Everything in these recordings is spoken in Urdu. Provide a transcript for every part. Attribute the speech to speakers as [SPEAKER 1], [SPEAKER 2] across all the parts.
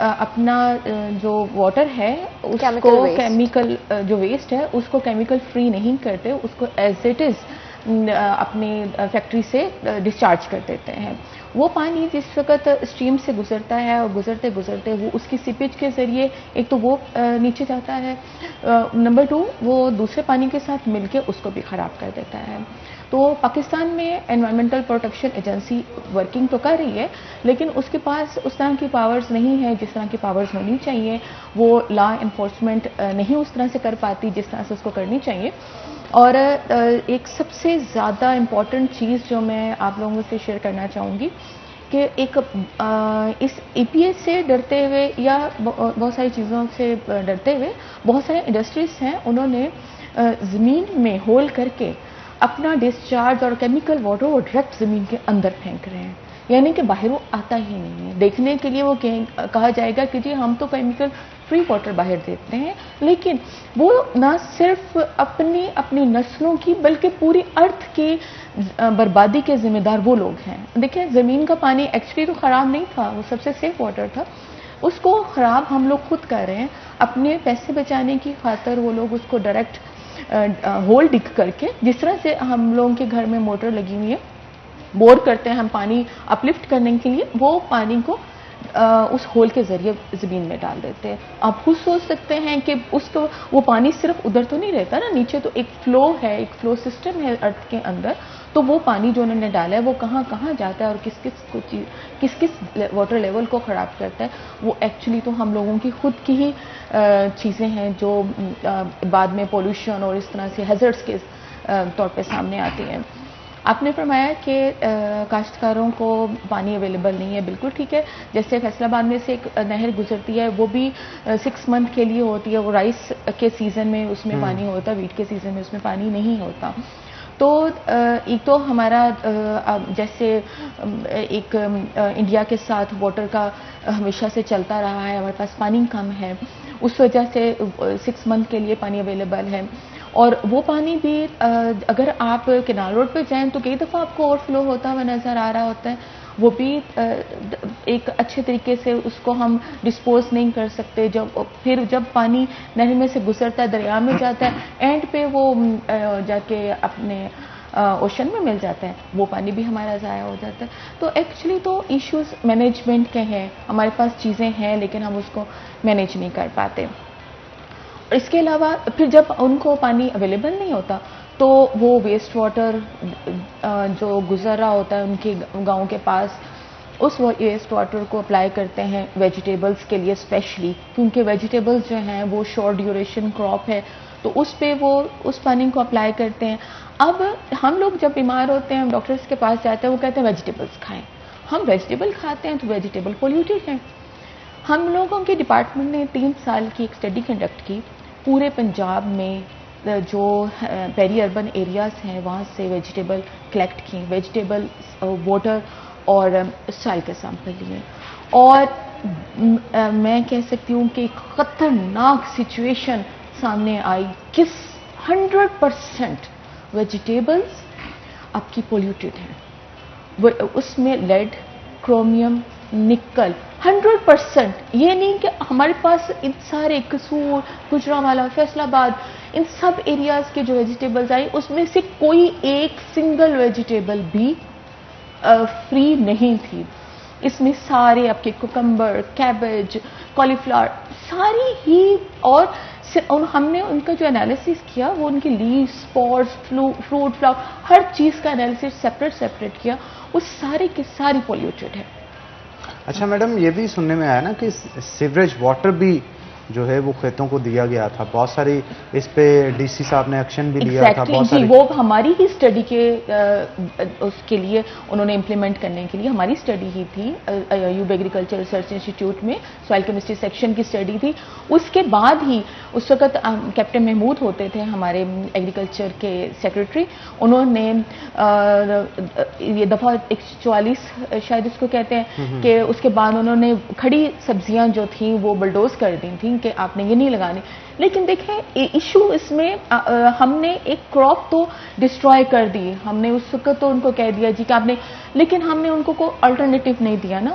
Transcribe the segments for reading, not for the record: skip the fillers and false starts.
[SPEAKER 1] اپنا جو واٹر ہے اس
[SPEAKER 2] Chemical
[SPEAKER 1] کو
[SPEAKER 2] waste.
[SPEAKER 1] کیمیکل جو ویسٹ ہے اس کو کیمیکل فری نہیں کرتے, اس کو ایز اٹ از اپنی فیکٹری سے ڈسچارج کر دیتے ہیں. وہ پانی جس وقت اسٹریم سے گزرتا ہے اور گزرتے گزرتے وہ اس کی سیپیج کے ذریعے ایک تو وہ نیچے جاتا ہے, نمبر 2 وہ دوسرے پانی کے ساتھ مل کے اس کو بھی خراب کر دیتا ہے. تو پاکستان میں انوائرمنٹل پروٹیکشن ایجنسی ورکنگ تو کر رہی ہے, لیکن اس کے پاس اس طرح کی پاورز نہیں ہے جس طرح کی پاورز ہونی چاہیے. وہ لا انفورسمنٹ نہیں اس طرح سے کر پاتی جس طرح سے اس کو کرنی چاہیے. اور ایک سب سے زیادہ امپورٹنٹ چیز جو میں آپ لوگوں سے شیئر کرنا چاہوں گی کہ ایک اس ای پی ایس سے ڈرتے ہوئے یا بہت ساری چیزوں سے ڈرتے ہوئے بہت سارے انڈسٹریز ہیں, انہوں نے زمین میں ہول کر کے اپنا ڈسچارج اور کیمیکل واٹر وہ ڈائریکٹ زمین کے اندر پھینک رہے ہیں, یعنی کہ باہر وہ آتا ہی نہیں ہے. دیکھنے کے لیے وہ کہا جائے گا کہ جی ہم تو کیمیکل فری واٹر باہر دیتے ہیں, لیکن وہ نہ صرف اپنی نسلوں کی بلکہ پوری ارتھ کی بربادی کے ذمہ دار وہ لوگ ہیں. دیکھیں زمین کا پانی ایکچولی تو خراب نہیں تھا, وہ سب سے سیف واٹر تھا, اس کو خراب ہم لوگ خود کر رہے ہیں. اپنے پیسے بچانے کی خاطر وہ لوگ اس کو ڈائریکٹ ہول ڈگ کر کے, جس طرح سے ہم لوگوں کے گھر میں موٹر لگی ہوئی ہے, بور کرتے ہیں ہم پانی اپلفٹ کرنے کے لیے, وہ پانی کو اس ہول کے ذریعے زمین میں ڈال دیتے ہیں. آپ خود سوچ سکتے ہیں کہ اس کو وہ پانی صرف ادھر تو نہیں رہتا نا, نیچے تو ایک فلو ہے, ایک فلو سسٹم ہے ارتھ کے اندر, تو وہ پانی جو انہوں نے ڈالا ہے وہ کہاں کہاں جاتا ہے اور کس کس واٹر لیول کو خراب کرتا ہے. وہ ایکچولی تو ہم لوگوں کی خود کی ہی چیزیں ہیں جو بعد میں پولوشن اور اس طرح سے ہیزرڈس کے طور پہ سامنے آتی ہیں. آپ نے فرمایا کہ کاشتکاروں کو پانی اویلیبل نہیں ہے, بالکل ٹھیک ہے. جیسے فیصل آباد میں سے ایک نہر گزرتی ہے, وہ بھی 6 منتھ کے لیے ہوتی ہے. وہ رائس کے سیزن میں اس میں پانی ہوتا ہے, ویٹ کے سیزن میں اس میں پانی نہیں ہوتا. تو ایک تو ہمارا جیسے ایک انڈیا کے ساتھ واٹر کا ہمیشہ سے چلتا رہا ہے, ہمارے پاس پانی کم ہے, اس وجہ سے 6 منتھ کے لیے پانی اویلیبل ہے. اور وہ پانی بھی اگر آپ کینال روڈ پہ جائیں تو کئی دفعہ آپ کو اوور فلو ہوتا ہوا نظر آ رہا ہوتا ہے. وہ بھی ایک اچھے طریقے سے اس کو ہم ڈسپوز نہیں کر سکتے. پھر جب پانی نہر میں سے گزرتا ہے, دریا میں جاتا ہے, اینڈ پہ وہ جا کے اپنے اوشن میں مل جاتا ہے, وہ پانی بھی ہمارا ضائع ہو جاتا ہے. تو ایکچولی تو ایشوز مینجمنٹ کے ہیں, ہمارے پاس چیزیں ہیں لیکن ہم اس کو مینیج نہیں کر پاتے. اس کے علاوہ پھر جب ان کو پانی اویلیبل نہیں ہوتا تو وہ ویسٹ واٹر جو گزر رہا ہوتا ہے ان کے گاؤں کے پاس, اس ویسٹ واٹر کو اپلائی کرتے ہیں ویجیٹیبلز کے لیے اسپیشلی, کیونکہ ویجیٹیبلز جو ہیں وہ شارٹ ڈیوریشن کراپ ہے, تو اس پہ وہ اس پانی کو اپلائی کرتے ہیں. اب ہم لوگ جب بیمار ہوتے ہیں, ہم ڈاکٹرز کے پاس جاتے ہیں, وہ کہتے ہیں ویجیٹیبلز کھائیں. ہم ویجیٹیبل کھاتے ہیں تو ویجیٹیبل پولیوٹیڈ ہیں. ہم لوگوں کے ڈپارٹمنٹ نے 3 سال کی ایک اسٹڈی کنڈکٹ کی, پورے پنجاب میں جو پیری اربن ایریاز ہیں وہاں سے ویجیٹیبل کلیکٹ کی, ویجیٹیبل واٹر اور سائل کے سیمپل لیے, اور میں کہہ سکتی ہوں کہ ایک خطرناک سچویشن سامنے آئی کہ 100% ویجیٹیبلز آپ کی پولیوٹیڈ ہیں. اس میں لیڈ, کرومیم, نکل 100%. یہ نہیں کہ ہمارے پاس ان سارے قصور, گجرانوالہ, فیصل آباد, ان سب ایریاز کے جو ویجیٹیبلز آئی اس میں سے کوئی ایک سنگل ویجیٹیبل بھی فری نہیں تھی. اس میں سارے آپ کے کوکمبر, کیبج, کالی فلاور ساری ہی, اور ہم نے ان کا جو انالیسس کیا وہ ان کی لیوز, اسپورس, فروٹ, فلاور, ہر چیز کا انالیسس سیپریٹ کیا, وہ سارے کی ساری پولیوٹیڈ ہے.
[SPEAKER 3] اچھا میڈم, یہ بھی سننے میں آیا نا کہ سیوریج واٹر بھی جو ہے وہ کھیتوں کو دیا گیا تھا, بہت ساری اس پہ ڈی سی صاحب نے ایکشن بھی لیا تھا. بہت ساری
[SPEAKER 1] وہ ہماری ہی اسٹڈی کے اس کے لیے انہوں نے امپلیمنٹ کرنے کے لیے ہماری اسٹڈی ہی تھی, ایوب ایگریکلچر ریسرچ انسٹیٹیوٹ میں سوائل کیمسٹری سیکشن کی اسٹڈی تھی. اس کے بعد ہی اس وقت کیپٹن محمود ہوتے تھے ہمارے ایگریکلچر کے سیکرٹری, انہوں نے یہ دفعہ 144 شاید اس کو کہتے ہیں کہ اس کے بعد انہوں نے کھڑی سبزیاں جو تھیں وہ بلڈوز کر دی تھیں کہ آپ نے یہ نہیں لگانی. لیکن دیکھیں ایشو اس میں ہم نے ایک کراپ تو ڈسٹروائے کر دی, ہم نے اس وقت تو ان کو کہہ دیا جی کہ آپ نے, لیکن ہم نے ان کو کوئی الٹرنیٹیو نہیں دیا نا.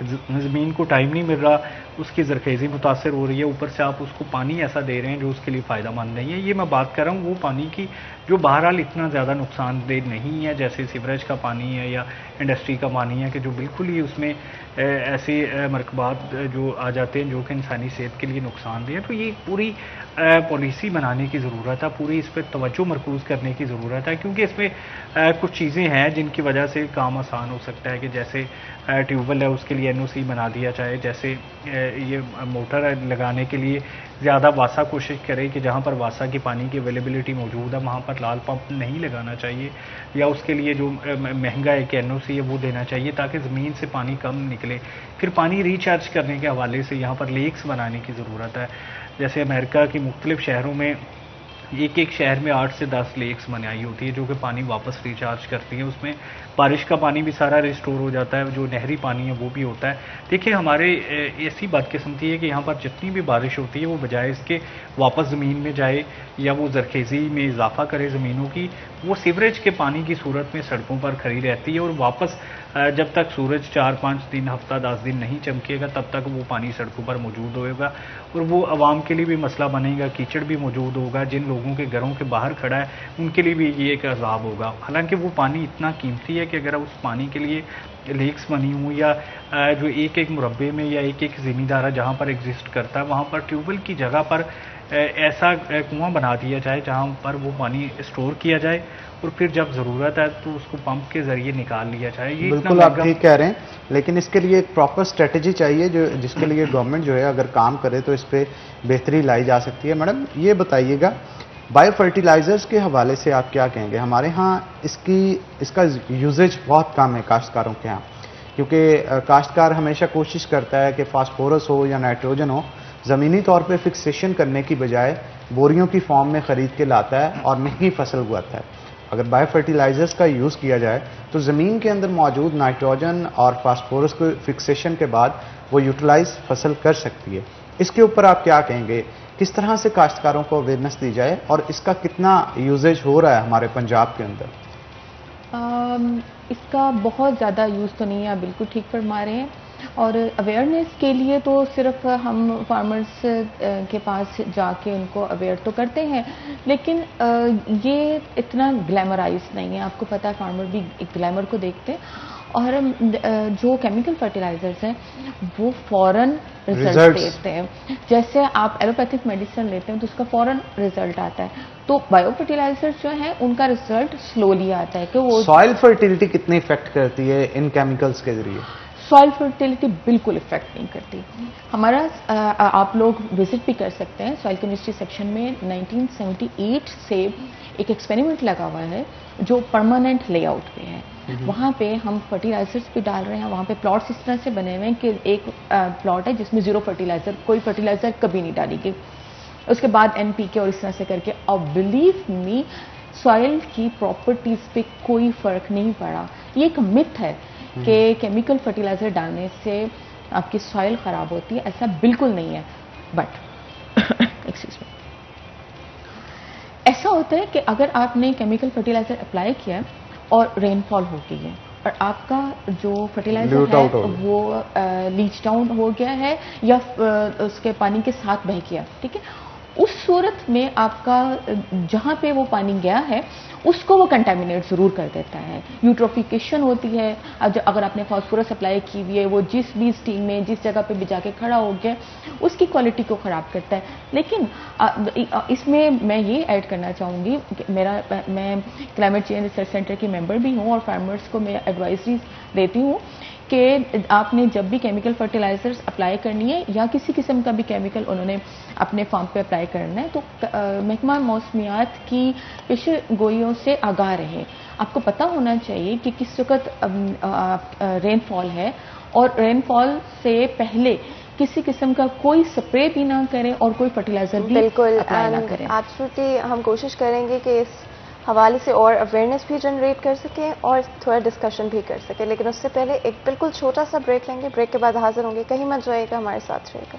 [SPEAKER 4] زمین کو ٹائم نہیں مل رہا، اس کی زرخیزی متاثر ہو رہی ہے، اوپر سے آپ اس کو پانی ایسا دے رہے ہیں جو اس کے لیے فائدہ مند نہیں ہے. یہ میں بات کر رہا ہوں وہ پانی کی جو بہرحال اتنا زیادہ نقصان دہ نہیں ہے جیسے سیوریج کا پانی ہے یا انڈسٹری کا پانی ہے، کہ جو بالکل ہی اس میں ایسے مرکبات جو آ جاتے ہیں جو کہ انسانی صحت کے لیے نقصان دہ ہیں. تو یہ پوری پالیسی بنانے کی ضرورت ہے، پوری اس پہ توجہ مرکوز کرنے کی ضرورت ہے، کیونکہ اس میں کچھ چیزیں ہیں جن کی وجہ سے کام آسان ہو سکتا ہے، کہ جیسے ٹیوب ویل ہے اس کے لیے NOC بنا دیا جائے، جیسے یہ موٹر لگانے کے لیے زیادہ واسا کوشش کرے کہ جہاں پر واسا کی پانی کی اویلیبلٹی موجود ہے وہاں پر لال پمپ نہیں لگانا چاہیے، یا اس کے لیے جو مہنگا ایک NOC ہے وہ دینا چاہیے تاکہ زمین سے پانی کم نکلے. پھر پانی ریچارج کرنے کے حوالے سے یہاں پر لیکس بنانے کی ضرورت ہے. جیسے امریکہ کی مختلف شہروں میں ایک شہر میں 8 سے 10 لیکس بنائی ہوتی ہے جو کہ پانی واپس ریچارج کرتی ہیں. اس میں بارش کا پانی بھی سارا ریسٹور ہو جاتا ہے، جو نہری پانی ہے وہ بھی ہوتا ہے. دیکھیں ہمارے ایسی بدقسمتی ہے کہ یہاں پر جتنی بھی بارش ہوتی ہے وہ بجائے اس کے واپس زمین میں جائے یا وہ زرخیزی میں اضافہ کرے زمینوں کی، وہ سیوریج کے پانی کی صورت میں سڑکوں پر کھڑی رہتی ہے، اور واپس جب تک سورج 4-5 دن ہفتہ 10 دن نہیں چمکے گا تب تک وہ پانی سڑکوں پر موجود ہوئے گا، اور وہ عوام کے لیے بھی مسئلہ بنے گا، کیچڑ بھی موجود ہوگا. جن لوگوں کے گھروں کے باہر کھڑا ہے ان کے لیے بھی یہ ایک عذاب ہوگا. حالانکہ وہ پانی اتنا قیمتی ہے کہ اگر اس پانی کے لیے لیکس بنی ہوں یا جو ایک مربع میں یا ایک زمیندار جہاں پر ایگزسٹ کرتا ہے وہاں پر ٹیوب ویل کی جگہ پر ایسا کنواں بنا دیا جائے جہاں پر وہ پانی اسٹور کیا جائے، اور پھر جب ضرورت ہے تو اس کو پمپ کے ذریعے نکال لیا جائے. یہ
[SPEAKER 3] بالکل آپ ٹھیک کہہ رہے ہیں، لیکن اس کے لیے ایک پراپر اسٹریٹجی چاہیے جس کے لیے گورنمنٹ جو ہے اگر کام کرے تو اس پہ بہتری لائی جا سکتی ہے. میڈم یہ بتائیے گا بایو فرٹیلائزرز کے حوالے سے آپ کیا کہیں گے؟ ہمارے ہاں اس کا یوزیج بہت کم ہے کاشتکاروں کے ہاں، کیونکہ کاشتکار ہمیشہ کوشش کرتا ہے کہ فاسفورس ہو یا نائٹروجن ہو زمینی طور پہ فکسیشن کرنے کی بجائے بوریوں کی فارم میں خرید کے لاتا ہے اور مہنگی فصل اگاتا ہے. اگر بایو فرٹیلائزرز کا یوز کیا جائے تو زمین کے اندر موجود نائٹروجن اور فاسفورس کو فکسیشن کے بعد وہ یوٹیلائز فصل کر سکتی ہے. اس کے اوپر آپ کیا کہیں گے؟ کس طرح سے کاشتکاروں کو اویئرنیس دی جائے اور اس کا کتنا یوزیج ہو رہا ہے ہمارے پنجاب کے اندر؟
[SPEAKER 1] اس کا بہت زیادہ یوز تو نہیں ہے، آپ بالکل ٹھیک فرما رہے ہیں. اور اویئرنیس کے لیے تو صرف ہم فارمرز کے پاس جا کے ان کو اویئر تو کرتے ہیں، لیکن یہ اتنا گلیمرائز نہیں ہے. آپ کو پتہ ہے فارمر بھی ایک گلیمر کو دیکھتے ہیں، اور جو کیمیکل فرٹیلائزرز ہیں وہ فوراً رزلٹ دیتے ہیں. جیسے آپ ایلوپیتھک میڈیسن لیتے ہیں تو اس کا فوراً رزلٹ آتا ہے، تو بایو فرٹیلائزرز جو ہیں ان کا رزلٹ سلولی آتا ہے. کہ وہ
[SPEAKER 3] سوائل فرٹیلٹی کتنی افیکٹ کرتی ہے ان کیمیکلز کے ذریعے؟
[SPEAKER 1] سوائل فرٹیلٹی بالکل افیکٹ نہیں کرتی. ہمارا آپ لوگ وزٹ بھی کر سکتے ہیں سوائل کیمسٹری سیکشن میں 1978 سے ایک ایکسپیریمنٹ لگا ہوا ہے جو پرماننٹ لے آؤٹ پہ ہے. وہاں پہ ہم فرٹیلائزرز بھی ڈال رہے ہیں. وہاں پہ پلاٹس اس طرح سے بنے ہوئے ہیں کہ ایک پلاٹ ہے جس میں 0 فرٹیلائزر، کوئی فرٹیلائزر کبھی نہیں ڈالی گئی. اس کے بعد NPK اور اس طرح سے کر کے، اور بلیو می سوائل کی پراپرٹیز پہ کوئی فرق نہیں پڑا. یہ ایک متھ ہے کہ کیمیکل فرٹیلائزر ڈالنے سے آپ کی سوائل خراب ہوتی ہے، ایسا بالکل نہیں ہے. بٹ ایکسکیوز می، ایسا ہوتا ہے کہ اگر آپ نے کیمیکل فرٹیلائزر اپلائی کیا ہے اور رین فال ہو گئی ہے اور آپ کا جو فرٹیلائزر ہے وہ لیچ ڈاؤن ہو گیا ہے یا اس کے پانی کے ساتھ بہہ گیا، ٹھیک ہے، اس صورت میں آپ کا جہاں پہ وہ پانی گیا ہے اس کو وہ کنٹامینیٹ ضرور کر دیتا ہے. یوٹروفیکیشن ہوتی ہے. اگر آپ نے فاسفورس اپلائی کی ہوئی ہے وہ جس بھی اسٹیم میں جس جگہ پہ بھی جا کے کھڑا ہو گیا اس کی کوالٹی کو خراب کرتا ہے. لیکن اس میں میں یہ ایڈ کرنا چاہوں گی کہ میں کلائمیٹ چینج ریسرچ سینٹر کی ممبر بھی ہوں اور فارمرز کو میں ایڈوائزریز دیتی ہوں کہ آپ نے جب بھی کیمیکل فرٹیلائزرز اپلائی کرنی ہے یا کسی قسم کا بھی کیمیکل انہوں نے اپنے فارم پہ اپلائی کرنا ہے تو محکمہ موسمیات کی پیشے گوئیوں سے آگاہ رہے. آپ کو پتہ ہونا چاہیے کہ کس وقت رین فال ہے اور رین فال سے پہلے کسی قسم کا کوئی سپرے بھی نہ کریں اور کوئی فرٹیلائزر بھی اپلائی نہ کریں.
[SPEAKER 2] ایبسلیٹلی ہم کوشش کریں گے کہ اس حوالے سے اور اویئرنیس بھی جنریٹ کر سکیں اور تھوڑا ڈسکشن بھی کر سکیں، لیکن اس سے پہلے ایک بالکل چھوٹا سا بریک لیں گے. بریک کے بعد حاضر ہوں گے. کہیں مت جائے گا، ہمارے ساتھ رہے گا.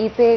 [SPEAKER 2] EPA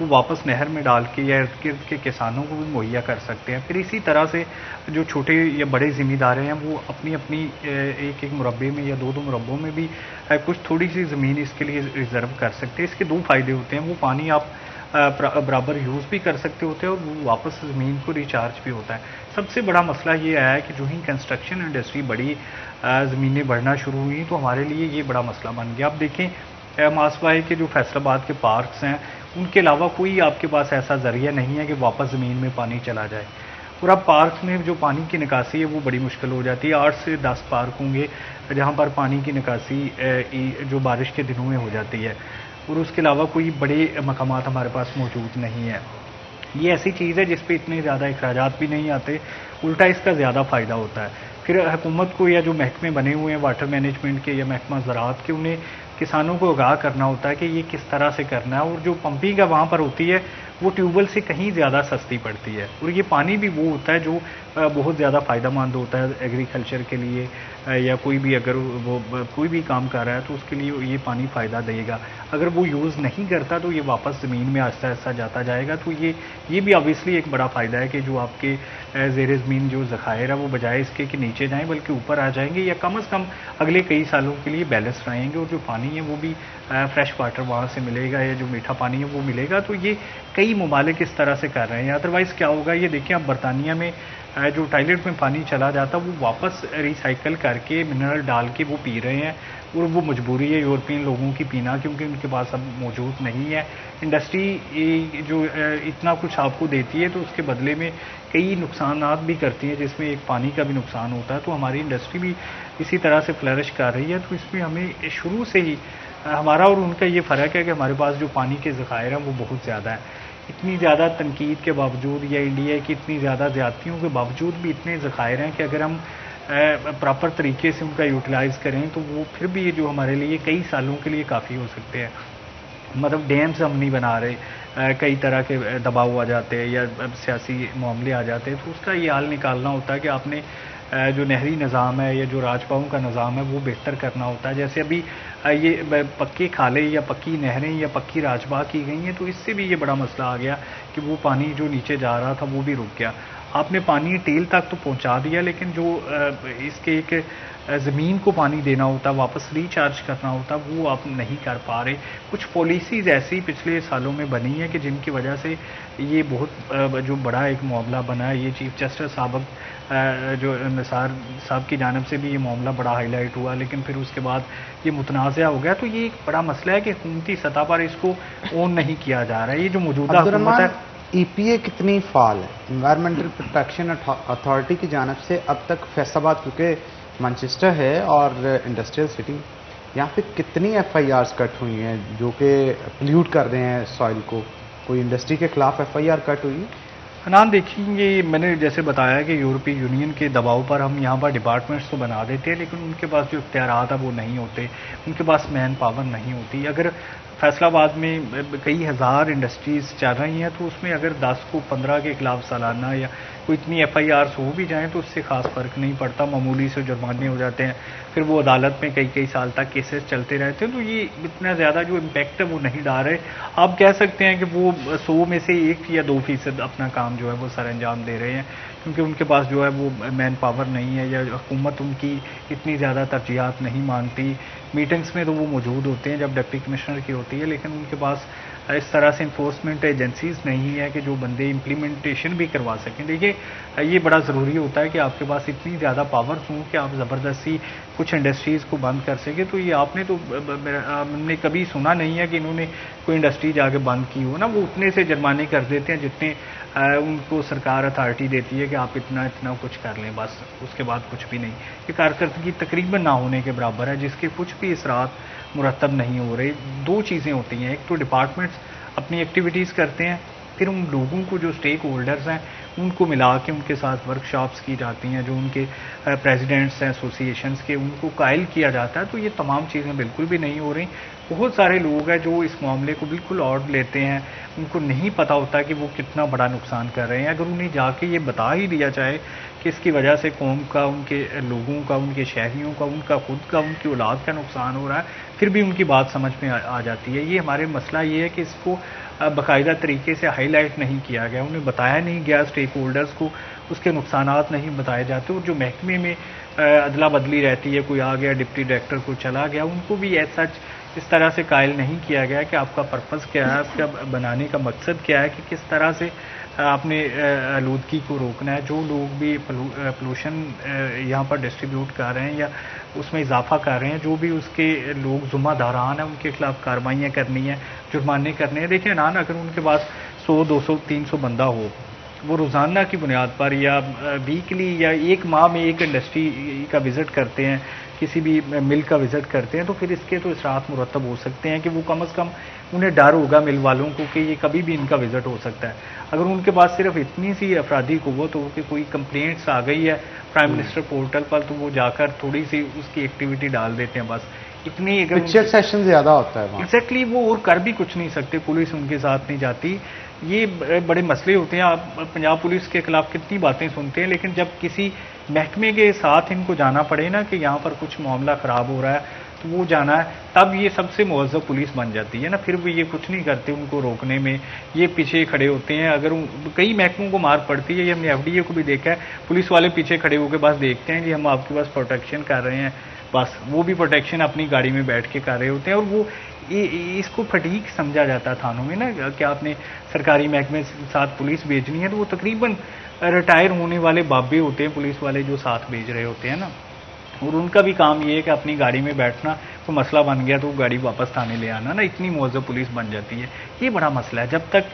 [SPEAKER 4] وہ واپس نہر میں ڈال کے یا ارد گرد کے کسانوں کو بھی مہیا کر سکتے ہیں. پھر اسی طرح سے جو چھوٹے یا بڑے زمیندار ہیں وہ اپنی اپنی ایک ایک مربے میں یا دو مربوں میں بھی کچھ تھوڑی سی زمین اس کے لیے ریزرو کر سکتے ہیں. اس کے دو فائدے ہوتے ہیں, وہ پانی آپ برابر یوز بھی کر سکتے ہوتے ہیں اور وہ واپس زمین کو ریچارج بھی ہوتا ہے. سب سے بڑا مسئلہ یہ آیا ہے کہ جو ہی کنسٹرکشن انڈسٹری بڑی زمینیں بڑھنا شروع ہوئی تو ہمارے لیے یہ بڑا مسئلہ بن گیا. آپ دیکھیں ماسوائے کے جو فیصل آباد کے پارکس ہیں ان کے علاوہ کوئی آپ کے پاس ایسا ذریعہ نہیں ہے کہ واپس زمین میں پانی چلا جائے. اور اب پارکس میں جو پانی کی نکاسی ہے وہ بڑی مشکل ہو جاتی ہے. 8 سے 10 پارک ہوں گے جہاں پر پانی کی نکاسی جو بارش کے دنوں میں ہو جاتی ہے, اور اس کے علاوہ کوئی بڑے مقامات ہمارے پاس موجود نہیں ہے. یہ ایسی چیز ہے جس پہ اتنے زیادہ اخراجات بھی نہیں آتے, الٹا اس کا زیادہ فائدہ ہوتا ہے. پھر حکومت کو یا جو محکمے بنے ہوئے ہیں واٹر مینجمنٹ کے یا محکمہ زراعت کے, انہیں کسانوں کو آگاہ کرنا ہوتا ہے کہ یہ کس طرح سے کرنا ہے. اور جو پمپنگ ہے وہاں پر ہوتی ہے وہ ٹیوب ویل سے کہیں زیادہ سستی پڑتی ہے, اور یہ پانی بھی وہ ہوتا ہے جو بہت زیادہ فائدہ مند ہوتا ہے ایگریکلچر کے لیے, یا کوئی بھی اگر وہ کوئی بھی کام کر رہا ہے تو اس کے لیے یہ پانی فائدہ دے گا. اگر وہ یوز نہیں کرتا تو یہ واپس زمین میں آہستہ آہستہ جاتا جائے گا. تو یہ بھی آبویسلی ایک بڑا فائدہ ہے کہ جو آپ کے زیر زمین جو ذخائر ہے وہ بجائے اس کے کہ نیچے جائیں بلکہ اوپر آ جائیں گے, یا کم از کم اگلے کئی سالوں کے لیے بیلنس رہیں گے, اور جو پانی ہے وہ بھی فریش واٹر وہاں سے ملے گا, یا جو میٹھا پانی ہے وہ ملے گا. تو یہ کئی ممالک اس طرح سے کر رہے ہیں. ادروائز کیا ہوگا یہ دیکھیں, اب برطانیہ میں جو ٹائلٹ میں پانی چلا جاتا وہ واپس ریسائیکل کر کے منرل ڈال کے وہ پی رہے ہیں, اور وہ مجبوری ہے یورپین لوگوں کی پینا کیونکہ ان کے پاس اب موجود نہیں ہے. انڈسٹری جو اتنا کچھ آپ کو دیتی ہے تو اس کے بدلے میں کئی نقصانات بھی کرتی ہیں, جس میں ایک پانی کا بھی نقصان ہوتا ہے. تو ہماری انڈسٹری بھی اسی طرح سے فلرش کر رہی ہے. تو اس میں ہمیں شروع سے ہی ہمارا اور ان کا یہ فرق ہے کہ ہمارے پاس جو پانی کے ذخائر ہیں وہ بہت زیادہ ہیں. اتنی زیادہ تنقید کے باوجود یا انڈیا کی اتنی زیادہ زیادتیوں کے باوجود بھی اتنے ذخائر ہیں کہ اگر ہم پراپر طریقے سے ان کا یوٹیلائز کریں تو وہ پھر بھی جو ہمارے لیے کئی سالوں کے لیے کافی ہو سکتے ہیں. مطلب ڈیمز ہم نہیں بنا رہے, کئی طرح کے دباؤ آ جاتے ہیں یا سیاسی معاملے آ جاتے ہیں, تو اس کا یہ حل نکالنا ہوتا ہے کہ آپ نے جو نہری نظام ہے یا جو راجپاؤں کا نظام ہے وہ بہتر کرنا ہوتا ہے. جیسے ابھی یہ پکے کھالے یا پکی نہریں یا پکی راجپاہ کی گئی ہیں, تو اس سے بھی یہ بڑا مسئلہ آ گیا کہ وہ پانی جو نیچے جا رہا تھا وہ بھی رک گیا. آپ نے پانی ٹیل تک تو پہنچا دیا, لیکن جو اس کے ایک زمین کو پانی دینا ہوتا ہے, واپس ریچارج کرنا ہوتا ہے, وہ آپ نہیں کر پا رہے. کچھ پالیسیز ایسی پچھلے سالوں میں بنی ہیں کہ جن کی وجہ سے یہ بہت جو بڑا ایک معاملہ بنا ہے. یہ چیف جسٹس سابق جو نثار صاحب کی جانب سے بھی یہ معاملہ بڑا ہائی لائٹ ہوا, لیکن پھر اس کے بعد یہ متنازع ہو گیا. تو یہ ایک بڑا مسئلہ ہے کہ حکومتی سطح پر اس کو اون نہیں کیا جا رہا ہے. یہ جو موجودہ حکومت ہے,
[SPEAKER 3] ای پی اے کتنی فعال ہے؟ انوائرمنٹل پروٹیکشن اتھارٹی کی جانب سے اب تک فیصل آباد کیونکہ مانچسٹر ہے اور انڈسٹریل سٹی, یہاں پہ کتنی ایف آئی آرز کٹ ہوئی ہیں جو کہ پلیوٹ کر رہے ہیں سوائل کو؟ کوئی انڈسٹری کے خلاف ایف آئی آر کٹ ہوئی؟
[SPEAKER 4] حنان دیکھیں, یہ میں نے جیسے بتایا کہ یورپی یونین کے دباؤ پر ہم یہاں پر ڈپارٹمنٹس تو بنا دیتے ہیں, لیکن ان کے پاس جو اختیارات ہیں وہ نہیں ہوتے, ان کے پاس مین پاور نہیں ہوتی. اگر فیصل آباد میں کئی ہزار انڈسٹریز چل رہی ہیں تو اس میں اگر 10 کو 15 کے خلاف سالانہ یا کوئی اتنی ایف آئی آرز ہو بھی جائیں تو اس سے خاص فرق نہیں پڑتا, معمولی سے جرمانے ہو جاتے ہیں, پھر وہ عدالت میں کئی سال تک کیسز چلتے رہتے ہیں. تو یہ اتنا زیادہ جو امپیکٹ ہے وہ نہیں ڈال رہے. آپ کہہ سکتے ہیں کہ وہ 100 میں سے 1 یا 2% اپنا کام جو ہے وہ سر انجام دے رہے ہیں, کیونکہ ان کے پاس جو ہے وہ مین پاور نہیں ہے, یا حکومت ان کی اتنی زیادہ ترجیحات نہیں مانتی. میٹنگز میں تو وہ موجود ہوتے ہیں جب ڈپٹی کمشنر کی ہوتی ہے, لیکن ان کے پاس اس طرح سے انفورسمنٹ ایجنسیز نہیں ہے کہ جو بندے امپلیمنٹیشن بھی کروا سکیں. دیکھیے یہ بڑا ضروری ہوتا ہے کہ آپ کے پاس اتنی زیادہ پاورز ہوں کہ آپ زبردستی کچھ انڈسٹریز کو بند کر سکیں. تو یہ آپ نے تو ہم نے کبھی سنا نہیں ہے کہ انہوں نے کوئی انڈسٹری جا کے بند کی ہو نا. وہ اتنے سے جرمانے کر دیتے ہیں جتنے ان کو سرکار اتھارٹی دیتی ہے کہ آپ اتنا کچھ کر لیں, بس اس کے بعد کچھ بھی نہیں. یہ کارکردگی تقریباً نہ ہونے کے برابر ہے, جس کے کچھ بھی اثرات مرتب نہیں ہو رہے. 2 چیزیں ہوتی ہیں, ایک تو ڈپارٹمنٹس اپنی ایکٹیویٹیز کرتے ہیں, پھر ان لوگوں کو جو اسٹیک ہولڈرز ہیں ان کو ملا کے ان کے ساتھ ورک شاپس کی جاتی ہیں, جو ان کے پریزیڈنٹس ہیں ایسوسیشنس کے, ان کو قائل کیا جاتا ہے. تو یہ تمام چیزیں بالکل بھی نہیں ہو رہی. بہت سارے لوگ ہیں جو اس معاملے کو بالکل آڈ لیتے ہیں, ان کو نہیں پتہ ہوتا کہ وہ کتنا بڑا نقصان کر رہے ہیں. اگر انہیں جا کے یہ بتا ہی دیا جائے کہ اس کی وجہ سے قوم کا, ان کے لوگوں کا, ان کے شہریوں کا, ان کا خود کا, ان کی اولاد کا نقصان ہو رہا ہے, پھر بھی ان کی بات سمجھ میں آ جاتی ہے. یہ ہمارے مسئلہ یہ ہے کہ اس کو باقاعدہ طریقے سے ہائی لائٹ نہیں کیا گیا, انہیں بتایا نہیں گیا اسٹیک ہولڈرز کو, اس کے نقصانات نہیں بتائے جاتے. اور جو محکمے میں ادلا بدلی رہتی ہے, کوئی آ گیا ڈپٹی ڈائریکٹر کو چلا گیا, ان کو بھی ایز سچ اس طرح سے قائل نہیں کیا گیا کہ آپ کا پرپز کیا ہے, آپ کا بنانے کا مقصد کیا ہے, کہ کس طرح سے آپ نے آلودگی کو روکنا ہے. جو لوگ بھی پولوشن یہاں پر ڈسٹریبیوٹ کر رہے ہیں یا اس میں اضافہ کر رہے ہیں, جو بھی اس کے لوگ ذمہ داران ہیں, ان کے خلاف کارروائیاں کرنی ہیں, جرمانے کرنے ہیں. دیکھیں نا, اگر ان کے پاس 100 200 300 بندہ ہو, وہ روزانہ کی بنیاد پر یا ویکلی یا ایک ماہ میں ایک انڈسٹری کا وزٹ کرتے ہیں, کسی بھی مل کا وزٹ کرتے ہیں, تو پھر اس کے تو اثرات مرتب ہو سکتے ہیں کہ وہ کم از کم انہیں ڈر ہوگا مل والوں کو کہ یہ کبھی بھی ان کا وزٹ ہو سکتا ہے. اگر ان کے پاس صرف اتنی سی افرادی قوت ہو کہ کوئی کمپلینٹس آ گئی ہے پرائم منسٹر پورٹل پر, تو وہ جا کر تھوڑی سی اس کی ایکٹیویٹی ڈال دیتے ہیں, بس اتنی.
[SPEAKER 3] پکچر سیشن زیادہ ہوتا ہے
[SPEAKER 4] ایگزیکٹلی, وہ اور کر بھی کچھ نہیں سکتے, پولیس ان کے ساتھ نہیں جاتی. یہ بڑے مسئلے ہوتے ہیں. آپ پنجاب پولیس کے خلاف کتنی باتیں سنتے ہیں, لیکن جب کسی محکمے کے ساتھ ان کو جانا پڑے نا کہ یہاں پر کچھ معاملہ خراب ہو رہا ہے, تو وہ جانا ہے, تب یہ سب سے معذب پولیس بن جاتی ہے نا. پھر بھی یہ کچھ نہیں کرتے ان کو روکنے میں, یہ پیچھے کھڑے ہوتے ہیں. اگر کئی محکموں کو مار پڑتی ہے, یہ ہم نے ایف ڈی اے کو بھی دیکھا ہے, پولیس والے پیچھے کھڑے ہو کے بس دیکھتے ہیں کہ ہم آپ کے پاس پروٹیکشن کر رہے ہیں, بس وہ بھی پروٹیکشن اپنی گاڑی میں بیٹھ کے کر رہے ہوتے ہیں. اور وہ اس کو فٹیک سمجھا جاتا ہے تھانوں میں نا, کہ آپ نے سرکاری محکمے کے ساتھ پولیس بھیجنی ہے, تو وہ تقریباً ریٹائر ہونے والے بابے ہوتے ہیں پولیس والے جو ساتھ بھیج رہے ہوتے ہیں نا. اور ان کا بھی کام یہ ہے کہ اپنی گاڑی میں بیٹھنا, تو مسئلہ بن گیا تو گاڑی واپس تھانے لے آنا نا. اتنی معذب پولیس بن جاتی ہے. یہ بڑا مسئلہ ہے. جب تک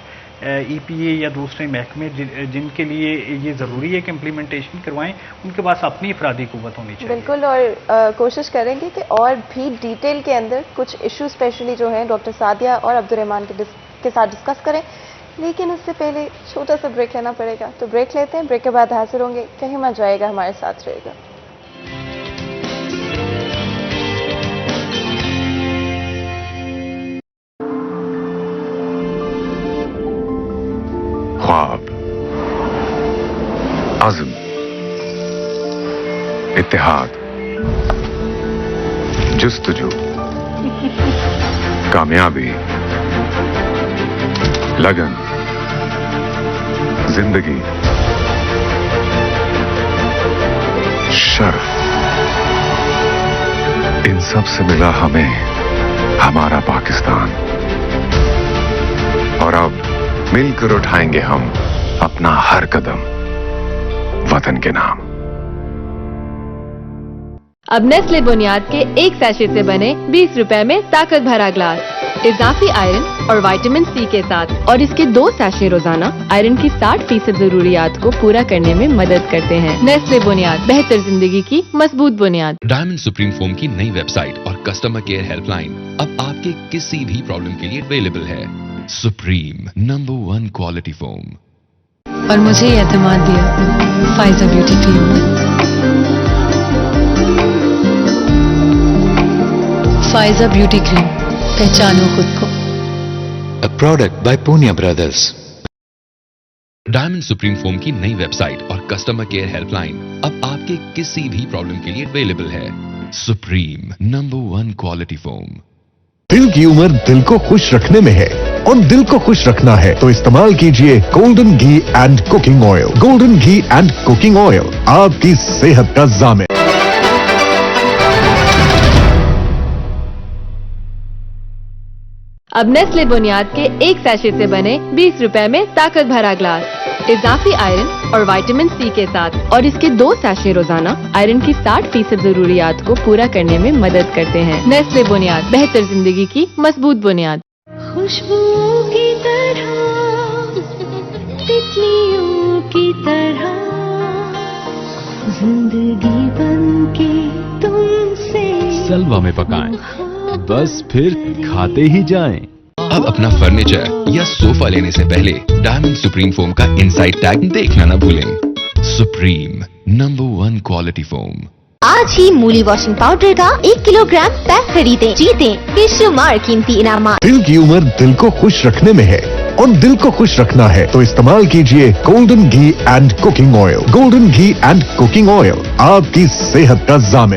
[SPEAKER 4] ای پی اے یا دوسرے محکمے جن کے لیے یہ ضروری ہے کہ امپلیمنٹیشن کروائیں, ان کے پاس اپنی افرادی قوت ہونی چاہیے.
[SPEAKER 2] بالکل, اور کوشش کریں گے کہ اور بھی ڈیٹیل کے اندر کچھ ایشو اسپیشلی جو ہیں ڈاکٹر سعدیہ اور عبدالرحمان کے ساتھ ڈسکس کریں. لیکن اس سے پہلے چھوٹا سا بریک لینا پڑے گا, تو بریک لیتے ہیں. بریک کے بعد حاضر ہوں گے. کہیں مت جائے گا, ہمارے ساتھ رہے گا.
[SPEAKER 5] خواب, عزم, اتحاد, جستجو, کامیابی, لگن, زندگی, شرف, ان سب سے ملا ہمیں ہمارا پاکستان. اور اب مل کر اٹھائیں گے ہم اپنا ہر قدم وطن کے نام.
[SPEAKER 6] اب نیسلے بنیاد کے ایک سیشے سے بنے 20 روپے میں طاقت بھرا گلاس, اضافی آئرن اور وائٹامن سی کے ساتھ, اور اس کے 2 سیشے روزانہ آئرن کی 60% ضروریات کو پورا کرنے میں مدد کرتے ہیں. نیسلے بنیاد, بہتر زندگی کی مضبوط بنیاد.
[SPEAKER 7] ڈائمنڈ سپریم فوم کی نئی ویب سائٹ اور کسٹمر کیئر ہیلپ لائن اب آپ کے کسی بھی پرابلم کے لیے اویلیبل ہے. Supreme number 1 quality foam.
[SPEAKER 8] اور مجھے یہ اعتماد دیا Faiza beauty cream. Faiza beauty cream, پہچانو خود کو.
[SPEAKER 7] A product by Punya Brothers. Diamond supreme foam کی نئی ویب سائٹ اور کسٹمر کیئر ہیلپ لائن اب آپ کے کسی بھی پرابلم کے لیے اویلیبل ہے. Supreme number 1 quality foam.
[SPEAKER 9] دل کی عمر دل کو خوش رکھنے میں ہے, اور دل کو خوش رکھنا ہے تو استعمال کیجئے golden ghee and cooking oil. Golden ghee and cooking oil آپ کی صحت کا ضامن.
[SPEAKER 6] اب نیسلے بنیاد کے ایک سیشے سے بنے 20 روپے میں طاقت بھرا گلاس, اضافی آئرن اور وائٹامن سی کے ساتھ, اور اس کے 2 سیشے روزانہ آئرن کی 60% ضروریات کو پورا کرنے میں مدد کرتے ہیں. نیسلے بنیاد, بہتر زندگی کی مضبوط بنیاد.
[SPEAKER 8] خوشبو کی طرح, تتلیوں کی طرح, زندگی بن کے تم سے
[SPEAKER 10] سلوا میں پکائیں, بس پھر کھاتے ہی جائیں.
[SPEAKER 7] اب اپنا فرنیچر یا صوفہ لینے سے پہلے ڈائمنڈ سپریم فوم کا انسائٹ ٹیگ دیکھنا نہ بھولیں. Supreme number 1 quality foam.
[SPEAKER 11] آج ہی مولی واشنگ پاؤڈر کا 1 کلو گرام پیک خریدیں, جیتیں بے شمار قیمتی انعامات.
[SPEAKER 9] دل کی عمر دل کو خوش رکھنے میں ہے, اور دل کو خوش رکھنا ہے تو استعمال کیجئے golden ghee and cooking oil. Golden ghee and cooking oil آپ کی صحت کا ضامن.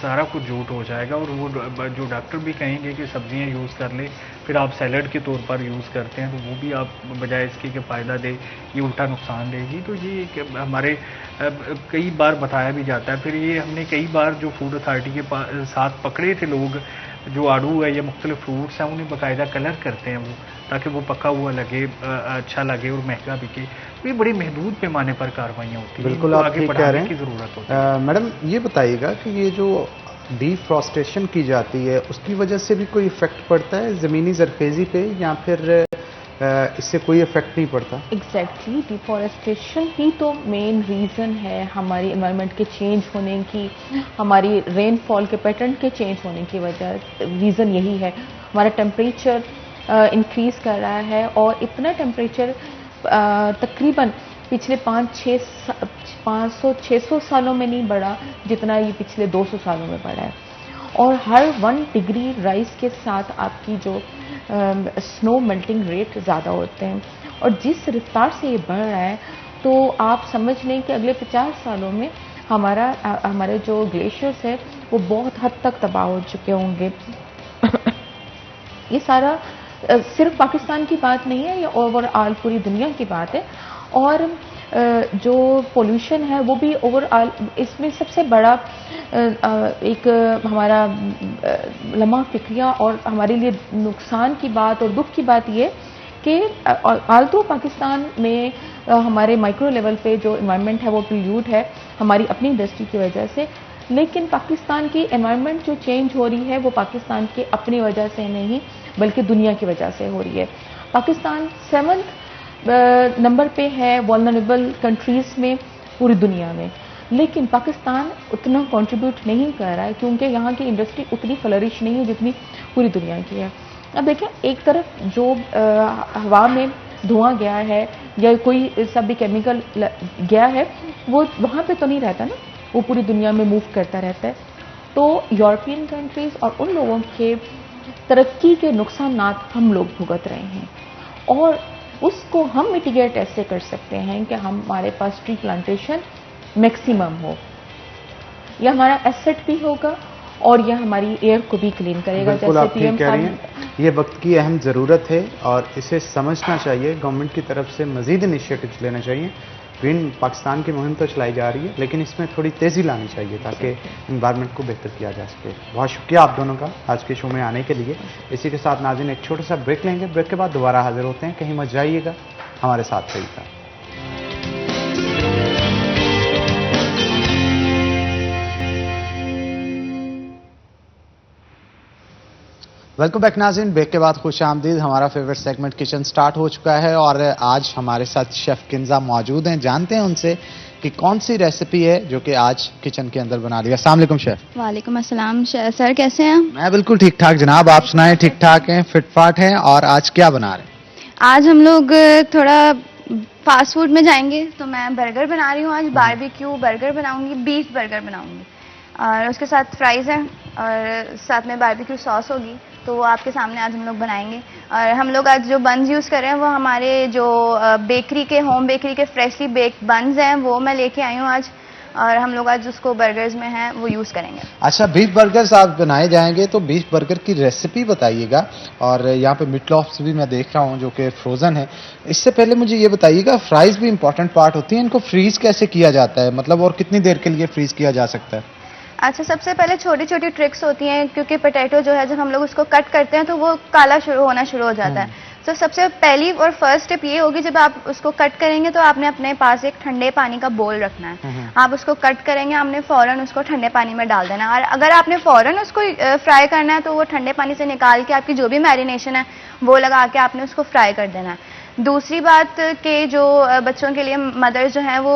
[SPEAKER 4] سارا کچھ جھوٹ ہو جائے گا. اور وہ جو ڈاکٹر بھی کہیں گے کہ سبزیاں یوز کر لیں, پھر آپ سیلڈ کے طور پر یوز کرتے ہیں, تو وہ بھی آپ بجائے اس کے کہ فائدہ دے یہ الٹا نقصان دے گی. تو یہ ہمارے کئی بار بتایا بھی جاتا ہے. پھر یہ ہم نے کئی بار جو فوڈ اتھارٹی کے ساتھ پکڑے تھے لوگ, جو آڑو ہے یا مختلف فروٹس ہیں انہیں باقاعدہ کلر کرتے ہیں وہ, تاکہ وہ پکا ہوا لگے, اچھا لگے اور مہنگا بکے. یہ بڑی محدود پیمانے پر کارروائیاں ہوتی ہیں.
[SPEAKER 3] بالکل آپ ٹھیک کہہ رہے ہیں.
[SPEAKER 4] کی ضرورت ہوتی ہے.
[SPEAKER 3] میڈم یہ بتائیے گا کہ یہ جو ڈی فراسٹیشن کی جاتی ہے اس کی وجہ سے بھی کوئی ایفیکٹ پڑتا ہے زمینی زرخیزی پہ, یا پھر اس سے کوئی ایفیکٹ نہیں پڑتا؟
[SPEAKER 1] ایگزیکٹلی ڈیفارسٹیشن ہی تو مین ریزن ہے ہماری انوائرمنٹ کے چینج ہونے کی, ہماری رین فال کے پیٹرن کے چینج ہونے کی وجہ. ریزن یہی ہے, ہمارا ٹیمپریچر انکریز کر رہا ہے, اور اتنا ٹیمپریچر تقریباً پچھلے 500-600 سالوں میں نہیں بڑھا جتنا یہ پچھلے 200 سالوں میں بڑھا ہے. اور ہر 1 ڈگری رائز کے ساتھ آپ کی جو سنو میلٹنگ ریٹ زیادہ ہوتے ہیں, اور جس رفتار سے یہ بڑھ رہا ہے تو آپ سمجھ لیں کہ اگلے 50 سالوں میں ہمارے جو گلیشیئرس ہے وہ بہت حد تک تباہ ہو چکے ہوں گے. یہ سارا صرف پاکستان کی بات نہیں ہے, یہ اوور آل پوری دنیا کی بات ہے. اور جو پولوشن ہے وہ بھی اوور آل, اس میں سب سے بڑا ایک ہمارا لمحہ فکریہ اور ہمارے لیے نقصان کی بات اور دکھ کی بات یہ کہ آلتو پاکستان میں ہمارے مائکرو لیول پہ جو انوائرمنٹ ہے وہ پلیوٹ ہے ہماری اپنی انڈسٹری کی وجہ سے, لیکن پاکستان کی انوائرمنٹ جو چینج ہو رہی ہے وہ پاکستان کے اپنی وجہ سے نہیں بلکہ دنیا کی وجہ سے ہو رہی ہے. پاکستان 7th نمبر پہ ہے والنریبل کنٹریز میں پوری دنیا میں, لیکن پاکستان اتنا کنٹریبیوٹ نہیں کر رہا ہے کیونکہ یہاں کی انڈسٹری اتنی فلرش نہیں ہے جتنی پوری دنیا کی ہے. اب دیکھیں, ایک طرف جو ہوا میں دھواں گیا ہے یا کوئی سا بھی کیمیکل گیا ہے وہ وہاں پہ تو نہیں رہتا نا, وہ پوری دنیا میں موو کرتا رہتا ہے. تو یورپین کنٹریز اور ان لوگوں کے ترقی کے نقصانات ہم لوگ بھگت رہے ہیں, اور اس کو ہم میٹیگیٹ ایسے کر سکتے ہیں کہ ہمارے پاس ٹری پلانٹیشن میکسیمم ہو. یہ ہمارا ایسٹ بھی ہوگا اور یہ ہماری ایئر کو بھی کلین کرے گا.
[SPEAKER 3] بالکل آپ ٹھیک کہہ رہی ہیں, یہ وقت کی اہم ضرورت ہے اور اسے سمجھنا چاہیے. گورنمنٹ کی طرف سے مزید انیشیٹوز لینا چاہیے. گرین پاکستان کی مہم تو چلائی جا رہی ہے لیکن اس میں تھوڑی تیزی لانی چاہیے تاکہ انوائرمنٹ کو بہتر کیا جا سکے. بہت شکریہ آپ دونوں کا آج کے شو میں آنے کے لیے. اسی کے ساتھ ناظرین ایک چھوٹا سا بریک لیں گے, بریک کے بعد دوبارہ حاضر ہوتے ہیں. کہیں مت جائیے گا, ہمارے ساتھ رہیے گا. ویلکم بیک ناظرین, بریک کے بعد خوش آمدید. ہمارا فیوریٹ سیگمنٹ کچن سٹارٹ ہو چکا ہے اور آج ہمارے ساتھ شیف کنزا موجود ہیں. جانتے ہیں ان سے کہ کون سی ریسیپی ہے جو کہ آج کچن کے اندر بنا لیا. السلام علیکم شیف.
[SPEAKER 12] وعلیکم السلام سر, کیسے ہیں؟
[SPEAKER 3] میں بالکل ٹھیک ٹھاک جناب, آپ سنائیں. ٹھیک ٹھاک ہیں, فٹ فاٹ ہیں, اور آج کیا بنا رہے ہیں؟
[SPEAKER 12] آج ہم لوگ تھوڑا فاسٹ فوڈ میں جائیں گے, تو میں برگر بنا رہی ہوں. آج باربیکیو برگر بناؤں گی, بیف برگر بناؤں گی, اور اس کے ساتھ فرائز ہیں اور ساتھ میں باربیکیو ساس ہوگی. تو وہ آپ کے سامنے آج ہم لوگ بنائیں گے. اور ہم لوگ آج جو بنز یوز کر رہے ہیں وہ ہمارے جو بیکری کے ہوم بیکری کے فریشلی بیک بنز ہیں وہ میں لے کے آئی ہوں آج, اور ہم لوگ آج اس کو برگرز میں ہیں وہ یوز کریں گے.
[SPEAKER 3] اچھا, بیف برگرز آپ بنائے جائیں گے تو بیف برگر کی ریسیپی بتائیے گا. اور یہاں پہ میٹ لافس بھی میں دیکھ رہا ہوں جو کہ فروزن ہے. اس سے پہلے مجھے یہ بتائیے گا, فرائز بھی امپورٹنٹ پارٹ ہوتی ہیں, ان کو فریز کیسے کیا جاتا ہے, مطلب اور کتنی دیر کے لیے فریز کیا جا سکتا ہے؟
[SPEAKER 12] اچھا, سب سے پہلے چھوٹی چھوٹی ٹرکس ہوتی ہیں کیونکہ پوٹیٹو جو ہے جب ہم لوگ اس کو کٹ کرتے ہیں تو وہ کالا ہونا شروع ہو جاتا ہے. تو سب سے پہلی اور فرسٹ اسٹیپ یہ ہوگی, جب آپ اس کو کٹ کریں گے تو آپ نے اپنے پاس ایک ٹھنڈے پانی کا بول رکھنا ہے. آپ اس کو کٹ کریں گے, آپ نے فوراً اس کو ٹھنڈے پانی میں ڈال دینا ہے. اور اگر آپ نے فوراً اس کو فرائی کرنا ہے تو وہ ٹھنڈے پانی سے نکال کے آپ کی جو بھی میرینیشن ہے وہ لگا کے آپ نے اس کو فرائی کر دینا ہے. دوسری بات کہ جو بچوں کے لیے مدرز جو ہیں وہ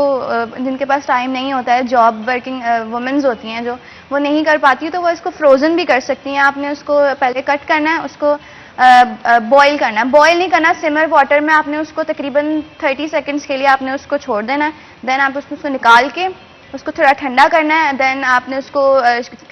[SPEAKER 12] جن کے پاس ٹائم نہیں ہوتا ہے, جاب ورکنگ وومنز ہوتی ہیں جو وہ نہیں کر پاتی, تو وہ اس کو فروزن بھی کر سکتی ہیں. آپ نے اس کو پہلے کٹ کرنا ہے, اس کو بوائل کرنا ہے, بوائل نہیں کرنا, سمر واٹر میں آپ نے اس کو تقریباً 30 سیکنڈز کے لیے آپ نے اس کو چھوڑ دینا ہے. دین آپ اس کو نکال کے اس کو تھوڑا ٹھنڈا کرنا ہے. دین آپ نے اس کو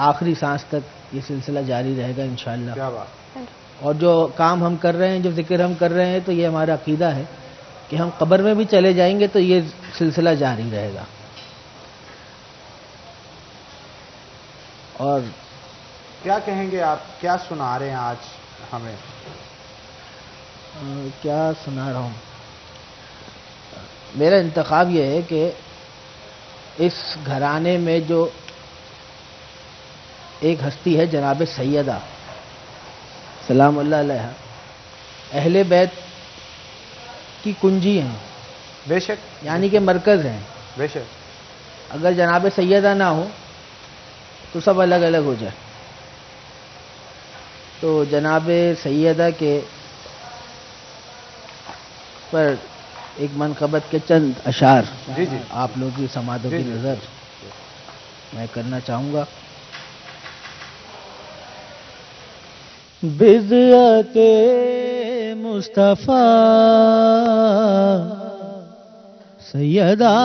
[SPEAKER 13] آخری سانس تک یہ سلسلہ جاری رہے گا انشاءاللہ.
[SPEAKER 3] کیا بات.
[SPEAKER 13] اور جو کام ہم کر رہے ہیں، جو ذکر ہم کر رہے ہیں، تو یہ ہمارا عقیدہ ہے کہ ہم قبر میں بھی چلے جائیں گے تو یہ سلسلہ جاری رہے گا. اور
[SPEAKER 3] کیا کہیں گے آپ، کیا سنا رہے ہیں آج ہمیں؟
[SPEAKER 13] کیا سنا رہا ہوں؟ میرا انتخاب یہ ہے کہ اس گھرانے میں جو ایک ہستی ہے جناب سیدہ سلام اللہ علیہ، اہل بیت کی کنجی ہیں.
[SPEAKER 3] بے شک.
[SPEAKER 13] یعنی کہ مرکز ہیں.
[SPEAKER 3] بے شک.
[SPEAKER 13] اگر جناب سیدہ نہ ہو تو سب الگ الگ ہو جائے. تو جناب سیدہ کے پر ایک منقبت کے چند اشعار
[SPEAKER 3] جی جی
[SPEAKER 13] آپ لوگوں کی سماعتوں کی نظر میں کرنا چاہوں گا. بضعت مصطفیٰ سیدہ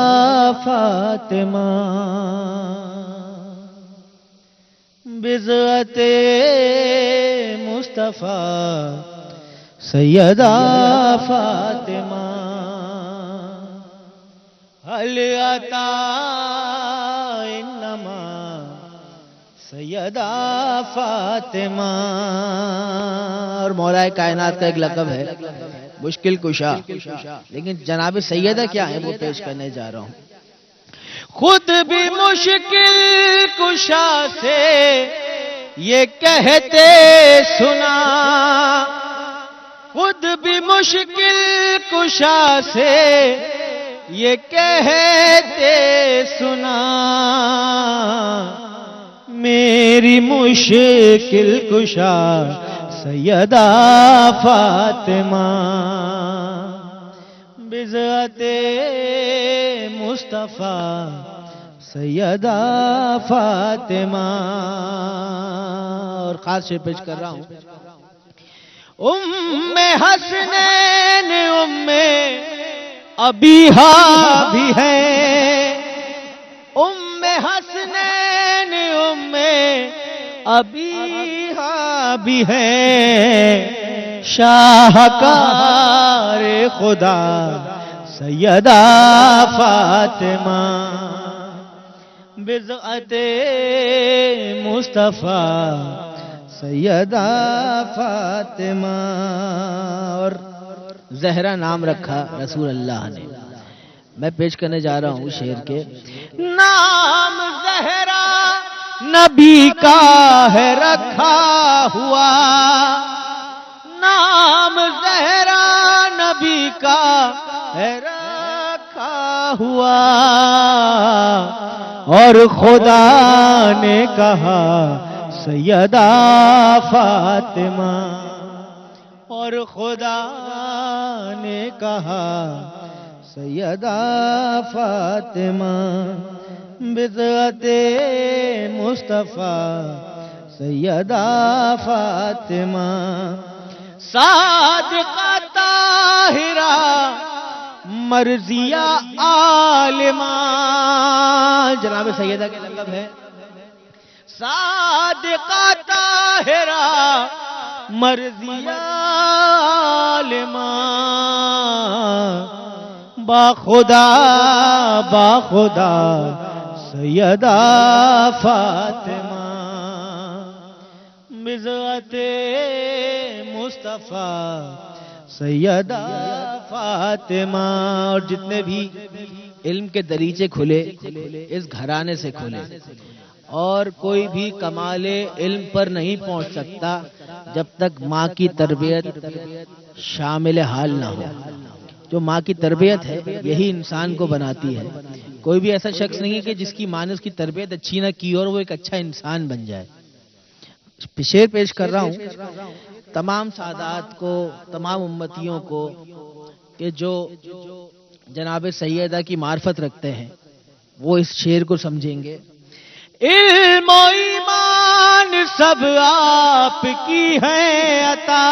[SPEAKER 13] فاطمہ، بضعت مصطفیٰ سیدہ فاطمہ، حل عطا انما سیدہ فاطمہ. اور مولا کائنات کا ایک لقب ہے مشکل کشا، لیکن جناب سیدہ کیا ہے وہ پیش کرنے جا رہا ہوں. خود بھی مشکل کشا سے یہ کہتے سنا، خود بھی مشکل کشا سے یہ کہتے سنا، میری مشکل کشا سیدہ فاطمہ، بضعت مصطفیٰ سیدہ فاطمہ. اور خاص شعر پیش کر رہا ہوں. ام حسنین ام ابیہا بھی ہے، ام حسنین ام ابیہا بھی ہے، شاہکار خدا سیدہ فاطمہ، بضعت مصطفیٰ سیدہ فاطمہ. اور زہرا نام رکھا رسول اللہ نے. میں پیش کرنے جا رہا ہوں شعر کے. نام زہرا نبی کا ہے رکھا ہوا، نام زہرا نبی کا ہے رکھا ہوا، اور خدا نے کہا سیدہ فاطمہ، اور خدا نے کہا سیدہ فاطمہ، بضعت مصطفیٰ سیدہ فاطمہ، صادقہ طاہرہ مرضیہ عالمہ. جناب سیدہ کے لقب ہے صادقہ طاہرہ مرضیہ عالمہ، با خدا سیدہ فاطمہ، بضعت مصطفیٰ سیدہ فاطمہ. اور جتنے بھی علم کے دریچے کھلے اس گھرانے سے کھلے، اور کوئی بھی کمال علم پر نہیں پہنچ سکتا جب تک ماں کی تربیت شامل حال نہ ہو. جو ماں کی تربیت ہے یہی انسان کو بناتی ہے. کوئی بھی ایسا شخص نہیں ہے کہ جس کی ماں نے اس کی تربیت اچھی نہ کی اور وہ ایک اچھا انسان بن جائے. شعر پیش کر رہا ہوں تمام سادات کو، تمام امتیوں کو کہ جو جناب سیدہ کی معرفت رکھتے ہیں وہ اس شعر کو سمجھیں گے. علم و ایمان سب آپ کی ہے عطا،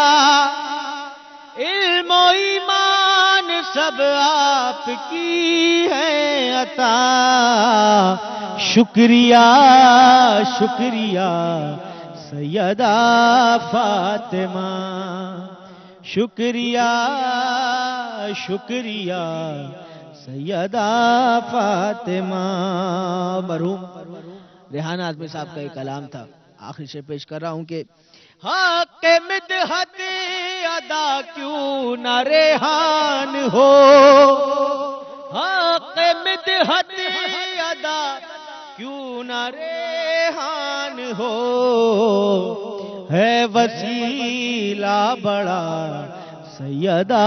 [SPEAKER 13] علم و ایمان سب آپ کی ہے عطا، شکریہ شکریہ سیدہ فاطمہ، شکریہ شکریہ سیدہ فاطمہ۔ مرحوم ریحانہ اعظمی صاحب کا ایک کلام تھا، آخری شعر پیش کر رہا ہوں کہ حق مدحت ادا کیوں نہ ریحان ہو، حق مدحت ادا کیوں نہ ریحان ہو، ہے وسیلہ بڑا سیدہ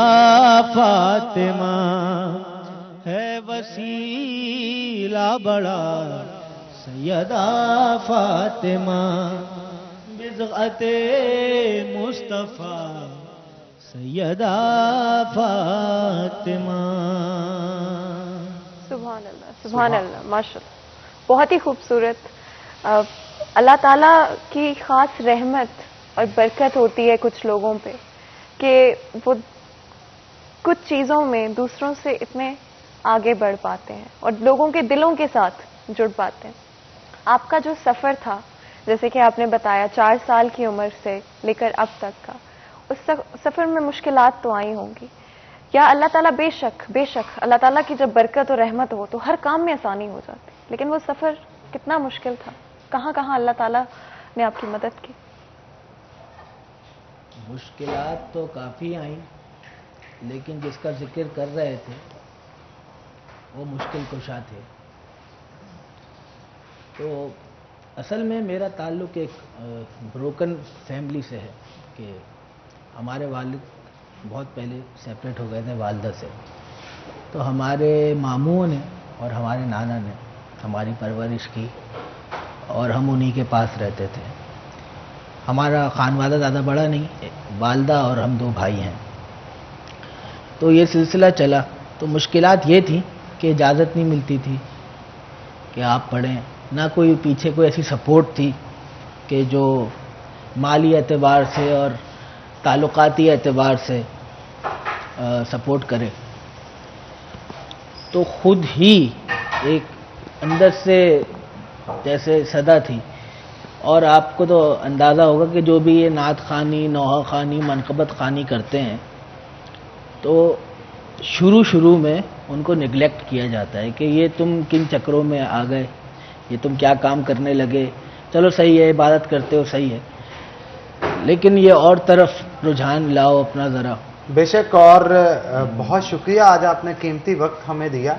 [SPEAKER 13] فاطمہ، ہے وسیلہ بڑا سیدہ فاطمہ، بضعت مصطفیٰ سیدہ فاطمہ۔
[SPEAKER 2] سبحان اللہ سبحان اللہ، ماشاء اللہ، بہت ہی خوبصورت۔ اللہ تعالیٰ کی خاص رحمت اور برکت ہوتی ہے کچھ لوگوں پہ کہ وہ کچھ چیزوں میں دوسروں سے اتنے آگے بڑھ پاتے ہیں اور لوگوں کے دلوں کے ساتھ جڑ پاتے ہیں۔ آپ کا جو سفر تھا، جیسے کہ آپ نے بتایا 4 سال کی عمر سے لے کر اب تک کا، اس سفر میں مشکلات تو آئی ہوں گی، یا اللہ تعالیٰ بے شک اللہ تعالیٰ کی جب برکت اور رحمت ہو تو ہر کام میں آسانی ہو جاتی، لیکن وہ سفر کتنا مشکل تھا، کہاں کہاں اللہ تعالیٰ نے آپ کی مدد کی؟
[SPEAKER 13] مشکلات تو کافی آئیں، لیکن جس کا ذکر کر رہے تھے وہ مشکل کشا تھے۔ تو اصل میں میرا تعلق ایک بروکن فیملی سے ہے کہ ہمارے والد بہت پہلے سیپریٹ ہو گئے تھے والدہ سے، تو ہمارے ماموں نے اور ہمارے نانا نے ہماری پرورش کی اور ہم انہی کے پاس رہتے تھے۔ ہمارا خانوادہ زیادہ بڑا نہیں، والدہ اور ہم 2 بھائی ہیں، تو یہ سلسلہ چلا۔ تو مشکلات یہ تھی کہ اجازت نہیں ملتی تھی کہ آپ پڑھیں، نہ کوئی پیچھے کوئی ایسی سپورٹ تھی کہ جو مالی اعتبار سے اور تعلقاتی اعتبار سے سپورٹ کرے۔ تو خود ہی ایک اندر سے جیسے صدا تھی، اور آپ کو تو اندازہ ہوگا کہ جو بھی یہ نعت خوانی، نوحہ خوانی، منقبت خوانی کرتے ہیں تو شروع میں ان کو نگلیکٹ کیا جاتا ہے کہ یہ تم کن چکروں میں آ گئے، یہ تم کیا کام کرنے لگے، چلو صحیح ہے عبادت کرتے ہو صحیح ہے، لیکن یہ اور طرف رجحان لاؤ اپنا ذرا۔
[SPEAKER 3] بے شک، اور بہت شکریہ آج آپ نے قیمتی وقت ہمیں دیا،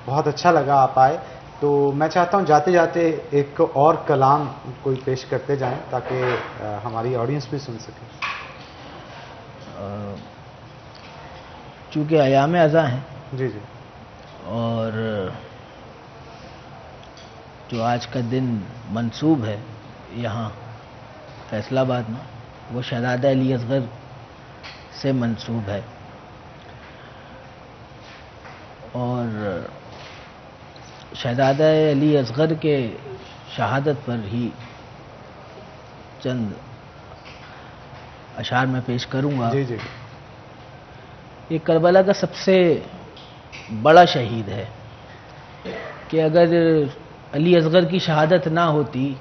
[SPEAKER 3] بہت اچھا لگا آپ آئے۔ تو میں چاہتا ہوں جاتے جاتے ایک اور کلام کوئی پیش کرتے جائیں تاکہ ہماری آڈینس بھی سن سکے۔
[SPEAKER 13] چونکہ ایام ازاں ہیں
[SPEAKER 3] جی
[SPEAKER 13] اور جو آج کا دن منسوب ہے یہاں فیصل آباد میں، وہ شہزادہ علی اصغر سے منسوب ہے، اور شہزادہ علی اصغر کے شہادت پر ہی چند اشعار میں پیش کروں گا۔
[SPEAKER 3] جی
[SPEAKER 13] یہ کربلا کا سب سے بڑا شہید ہے کہ اگر علی اصغر کی شہادت نہ ہوتی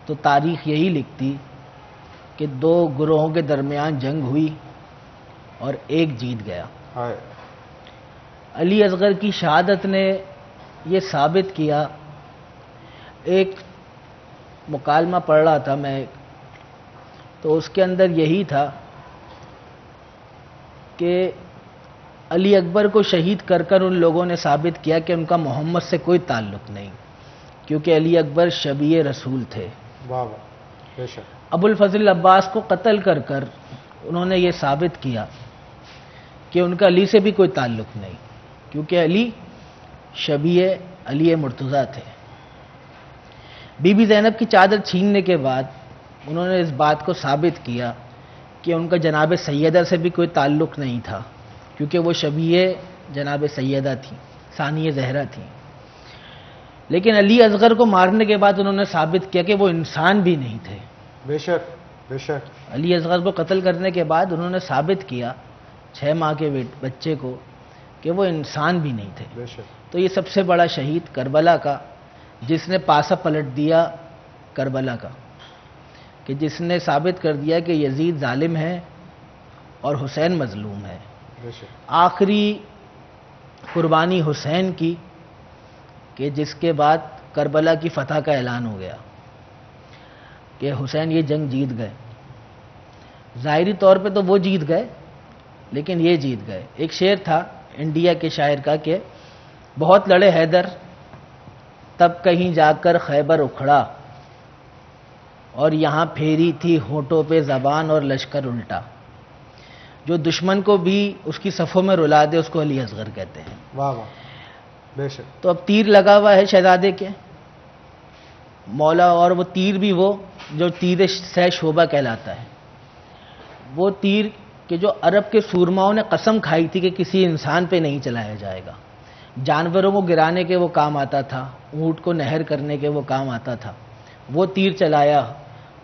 [SPEAKER 13] تو تاریخ یہی لکھتی کہ 2 گروہوں کے درمیان جنگ ہوئی اور ایک جیت گیا۔ علی اصغر کی شہادت نے یہ ثابت کیا، ایک مکالمہ پڑھ رہا تھا میں تو اس کے اندر یہی تھا کہ علی اکبر کو شہید کر کر ان لوگوں نے ثابت کیا کہ ان کا محمد سے کوئی تعلق نہیں، کیونکہ علی اکبر شبیہ رسول تھے۔
[SPEAKER 3] واہ واہ، بے شک۔
[SPEAKER 13] ابو الفضل عباس کو قتل کر کر انہوں نے یہ ثابت کیا کہ ان کا علی سے بھی کوئی تعلق نہیں، کیونکہ علی شبیہ علی مرتضیٰ تھے۔ بی بی زینب کی چادر چھیننے کے بعد انہوں نے اس بات کو ثابت کیا کہ ان کا جناب سیدہ سے بھی کوئی تعلق نہیں تھا، کیونکہ وہ شبیہ جناب سیدہ تھی، ثانیہ زہرا تھی۔ لیکن علی اصغر کو مارنے کے بعد انہوں نے ثابت کیا کہ وہ انسان بھی نہیں تھے۔
[SPEAKER 3] بے شک بے شک۔
[SPEAKER 13] علی اصغر کو قتل کرنے کے بعد انہوں نے ثابت کیا 6 ماہ کے بچے کو کہ وہ انسان بھی نہیں تھے. تو یہ سب سے بڑا شہید کربلا کا، جس نے پاسا پلٹ دیا کربلا کا، کہ جس نے ثابت کر دیا کہ یزید ظالم ہے اور حسین مظلوم ہے. آخری قربانی حسین کی، کہ جس کے بعد کربلا کی فتح کا اعلان ہو گیا کہ حسین یہ جنگ جیت گئے. ظاہری طور پہ تو وہ جیت گئے، لیکن یہ جیت گئے. ایک شعر تھا انڈیا کے شاعر کا کہ بہت لڑے حیدر تب کہیں جا کر خیبر اکھڑا، اور یہاں پھیری تھی ہونٹوں پہ زبان اور لشکر الٹا. جو دشمن کو بھی اس کی صفوں میں رلا دے اس کو علی اصغر کہتے ہیں.
[SPEAKER 3] واہ واہ، بے شک.
[SPEAKER 13] تو اب تیر لگا ہوا ہے شہزادے کے مولا، اور وہ تیر بھی وہ جو تیر سہ شعبہ کہلاتا ہے. وہ تیر کہ جو عرب کے سورماؤں نے قسم کھائی تھی کہ کسی انسان پہ نہیں چلایا جائے گا. جانوروں کو گرانے کے وہ کام آتا تھا، اونٹ کو نہر کرنے کے وہ کام آتا تھا. وہ تیر چلایا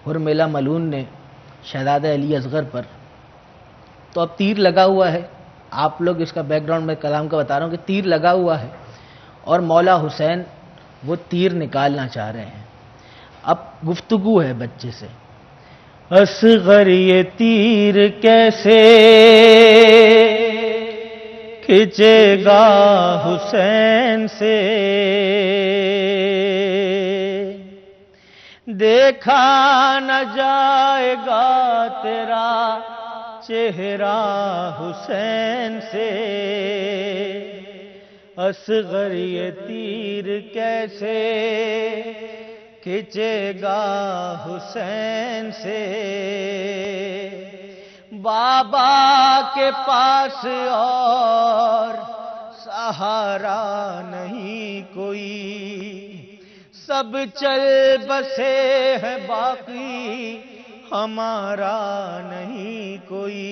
[SPEAKER 13] حرملہ ملعون نے شہزادہ علی اصغر پر. تو اب تیر لگا ہوا ہے. آپ لوگ اس کا بیک گراؤنڈ میں کلام کا بتا رہا ہوں کہ تیر لگا ہوا ہے، اور مولا حسین وہ تیر نکالنا چاہ رہے ہیں. اب گفتگو ہے بچے سے. اصغر یہ تیر کیسے کھنچے گا حسین سے، دیکھا نہ جائے گا تیرا چہرہ حسین سے. اصغر یہ تیر کیسے کھنچے گا حسین سے، بابا کے پاس اور سہارا نہیں کوئی، سب چل بسے ہیں باقی ہمارا نہیں کوئی.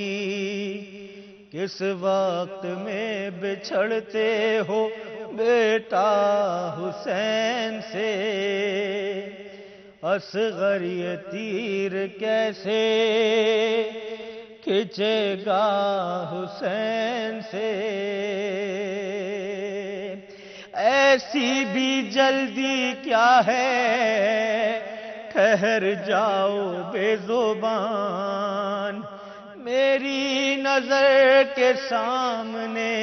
[SPEAKER 13] کس وقت میں بچھڑتے ہو بیٹا حسین سے، اصغر یہ تیر کیسے کھنچے گا حسین سے. ایسی بھی جلدی کیا ہے ٹھہر جاؤ بے زبان، میری نظر کے سامنے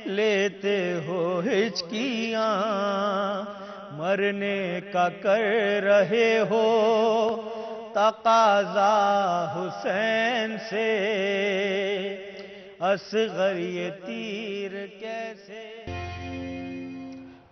[SPEAKER 13] لیتے ہو ہچکیاں، مرنے کا کر رہے ہو تقاضا حسین سے، اصغر یہ تیر کیسے.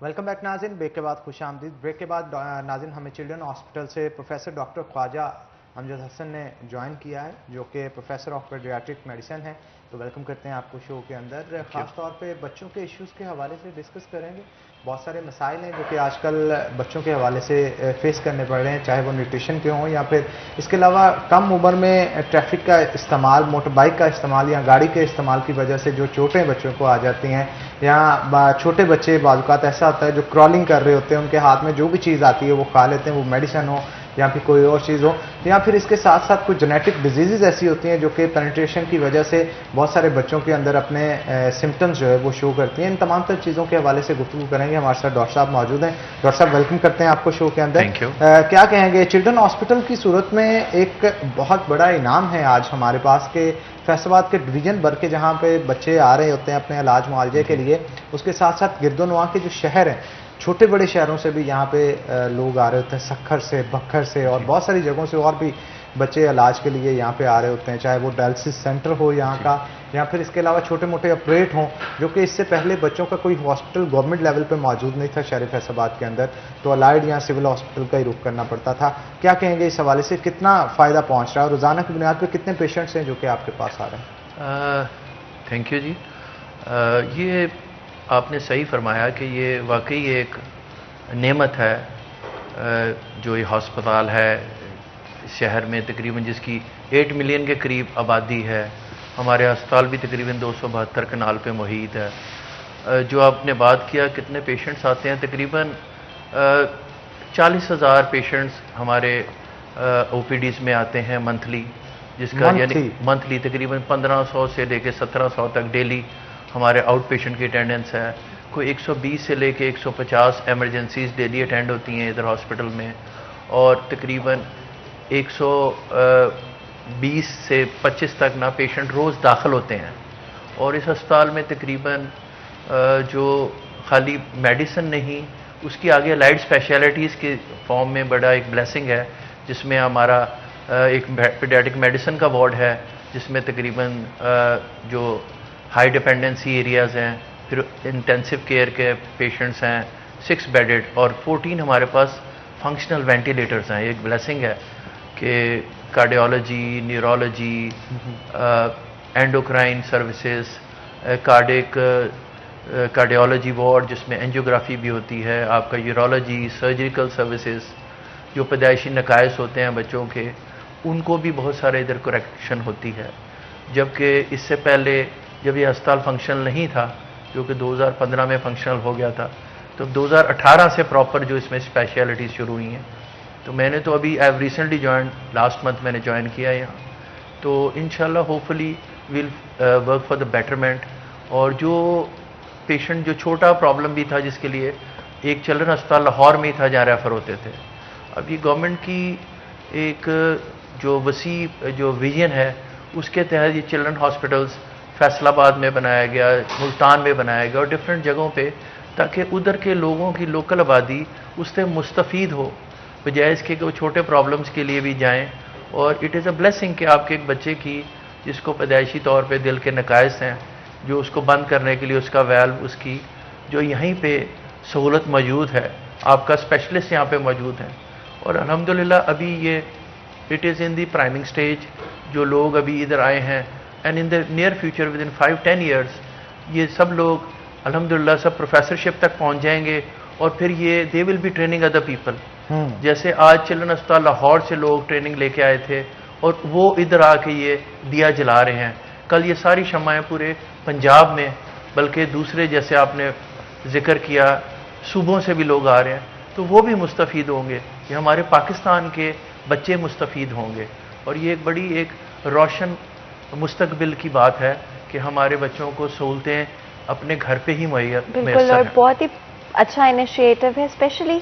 [SPEAKER 3] ویلکم بیک ناظرین، بریک کے بعد خوش آمدید. بریک کے بعد ناظرین ہمیں چلڈرن ہاسپٹل سے پروفیسر ڈاکٹر خواجہ امجد حسن نے جوائن کیا ہے، جو کہ پروفیسر آف پیڈیاٹرک میڈیسن ہے. تو ویلکم کرتے ہیں آپ کو شو کے اندر. خاص طور پہ بچوں کے ایشوز کے حوالے سے ڈسکس کریں گے. بہت سارے مسائل ہیں جو کہ آج کل بچوں کے حوالے سے فیس کرنے پڑ رہے ہیں، چاہے وہ نیوٹریشن کے ہوں یا پھر اس کے علاوہ کم عمر میں ٹریفک کا استعمال، موٹر بائک کا استعمال یا گاڑی کے استعمال کی وجہ سے جو چوٹیں بچوں کو آ جاتی ہیں، یا چھوٹے بچے بعض اوقات ایسا ہوتا ہے جو کرالنگ کر رہے ہوتے ہیں، ان کے ہاتھ میں جو بھی چیز آتی ہے وہ کھا لیتے ہیں، وہ میڈیسن ہو یا پھر کوئی اور چیز ہو، یا پھر اس کے ساتھ ساتھ کچھ جینیٹک ڈیزیزز ایسی ہوتی ہیں جو کہ پینیٹریشن کی وجہ سے بہت سارے بچوں کے اندر اپنے سمٹمز جو ہے وہ شو کرتی ہیں. ان تمام تر چیزوں کے حوالے سے گفتگو کریں گے. ہمارے ساتھ ڈاکٹر صاحب موجود ہیں. ڈاکٹر صاحب ویلکم کرتے ہیں آپ کو شو کے اندر. کیا کہیں گے چلڈرن ہاسپٹل کی صورت میں ایک بہت بڑا انعام ہے آج ہمارے پاس کہ فیصل آباد کے ڈویژن بھر کے جہاں پہ بچے آ رہے ہوتے ہیں اپنے علاج معالجے کے لیے، اس کے ساتھ ساتھ گرد و نواح کے جو شہر ہیں، چھوٹے بڑے شہروں سے بھی یہاں پہ لوگ آ رہے ہوتے ہیں، سکھر سے، بکھر سے اور بہت ساری جگہوں سے اور بھی بچے علاج کے لیے یہاں پہ آ رہے ہوتے ہیں، چاہے وہ ڈائلسس سینٹر ہو یہاں کا یا پھر اس کے علاوہ چھوٹے موٹے آپریٹ ہوں، جو کہ اس سے پہلے بچوں کا کوئی ہاسپٹل گورنمنٹ لیول پہ موجود نہیں تھا شہر فیصل آباد کے اندر، تو الائڈ یا سول ہاسپٹل کا ہی رخ کرنا پڑتا تھا. کیا کہیں گے اس حوالے سے کتنا فائدہ پہنچ رہا ہے اور روزانہ کی بنیاد پہ کتنے پیشنٹس ہیں جو کہ آپ کے پاس آ رہے ہیں؟
[SPEAKER 14] تھینک یو جی. یہ آپ نے صحیح فرمایا کہ یہ واقعی ایک نعمت ہے جو یہ ہسپتال ہے شہر میں تقریباً جس کی 8 ملین کے قریب آبادی ہے. ہمارے ہسپتال بھی تقریباً 272 کنال پہ محیط ہے. جو آپ نے بات کیا کتنے پیشنٹس آتے ہیں، تقریباً 40,000 پیشنٹس ہمارے او پی ڈیز میں آتے ہیں منتھلی، جس کا یعنی منتھلی تقریباً 1500 سے لے کے 1700 تک ڈیلی ہمارے آؤٹ پیشنٹ کی اٹینڈنس ہے. کوئی 120 سے لے کے 150 ایمرجنسیز ڈیلی اٹینڈ ہوتی ہیں ادھر ہاسپٹل میں, اور تقریباً 120 سے 25 تک نا پیشنٹ روز داخل ہوتے ہیں. اور اس ہسپتال میں تقریباً جو خالی میڈیسن نہیں, اس کی آگے لائٹ اسپیشلٹیز کے فارم میں بڑا ایک بلیسنگ ہے, جس میں ہمارا ایک پیڈیاٹرک میڈیسن کا وارڈ ہے, جس میں تقریباً جو ہائی ڈپینڈنسی ایریاز ہیں, پھر انٹینسو کیئر کے پیشنٹس ہیں 6 بیڈڈ, اور 14 ہمارے پاس فنکشنل وینٹیلیٹرز ہیں. ایک بلیسنگ ہے کہ cardiology, neurology, endocrine services, cardiology ward جس میں اینجیوگرافی بھی ہوتی ہے, آپ کا یورولوجی, سرجریکل سروسز, جو پیدائشی نقائص ہوتے ہیں بچوں کے ان کو بھی بہت سارے ادھر کریکشن ہوتی ہے. جبکہ اس سے پہلے جب یہ ہسپتال فنکشنل نہیں تھا, جو کہ 2015 میں فنکشنل ہو گیا تھا, تو 2018 سے پراپر جو اس میں اسپیشلٹیز شروع ہوئی ہیں. تو میں نے تو ابھی I have recently join, last month میں نے جوائن کیا یہاں. تو انشاءاللہ hopefully we'll work for the betterment. اور جو پیشنٹ جو چھوٹا پرابلم بھی تھا جس کے لیے ایک چلڈرن ہسپتال لاہور میں ہی تھا جہاں ریفر ہوتے تھے, اب یہ گورنمنٹ کی ایک جو وسیع جو ویژن ہے اس کے تحت یہ چلڈرن ہاسپٹلس فیصل آباد میں بنایا گیا, ملتان میں بنایا گیا, اور ڈفرینٹ جگہوں پہ, تاکہ ادھر کے لوگوں کی لوکل آبادی اس سے مستفید ہو, بجائے اس کے کہ وہ چھوٹے پرابلمس کے لیے بھی جائیں. اور اٹ از اے بلیسنگ کہ آپ کے ایک بچے کی جس کو پیدائشی طور پہ دل کے نقائص ہیں, جو اس کو بند کرنے کے لیے اس کا ویلو, اس کی جو یہیں پہ سہولت موجود ہے, آپ کا اسپیشلسٹ یہاں پہ موجود ہیں. اور الحمدللہ ابھی یہ it is in the priming stage. جو لوگ ابھی ادھر آئے ہیں and in the near future with in 5-10 years یہ سب لوگ الحمدللہ سب پروفیسرشپ تک پہنچ جائیں گے, اور پھر یہ they will be training other people. جیسے آج چلڈرن ہسپتال لاہور سے لوگ ٹریننگ لے کے آئے تھے اور وہ ادھر آ کے یہ دیا جلا رہے ہیں. کل یہ ساری شمعیں پورے پنجاب میں, بلکہ دوسرے جیسے آپ نے ذکر کیا صوبوں سے بھی لوگ آ رہے ہیں, تو وہ بھی مستفید ہوں گے. یہ ہمارے پاکستان کے بچے مستفید ہوں گے, اور یہ ایک بڑی ایک روشن مستقبل کی بات ہے کہ ہمارے بچوں کو سہولتیں اپنے گھر پہ ہی
[SPEAKER 2] بالکل, اور بہت ہی اچھا انیشیٹو ہے, اسپیشلی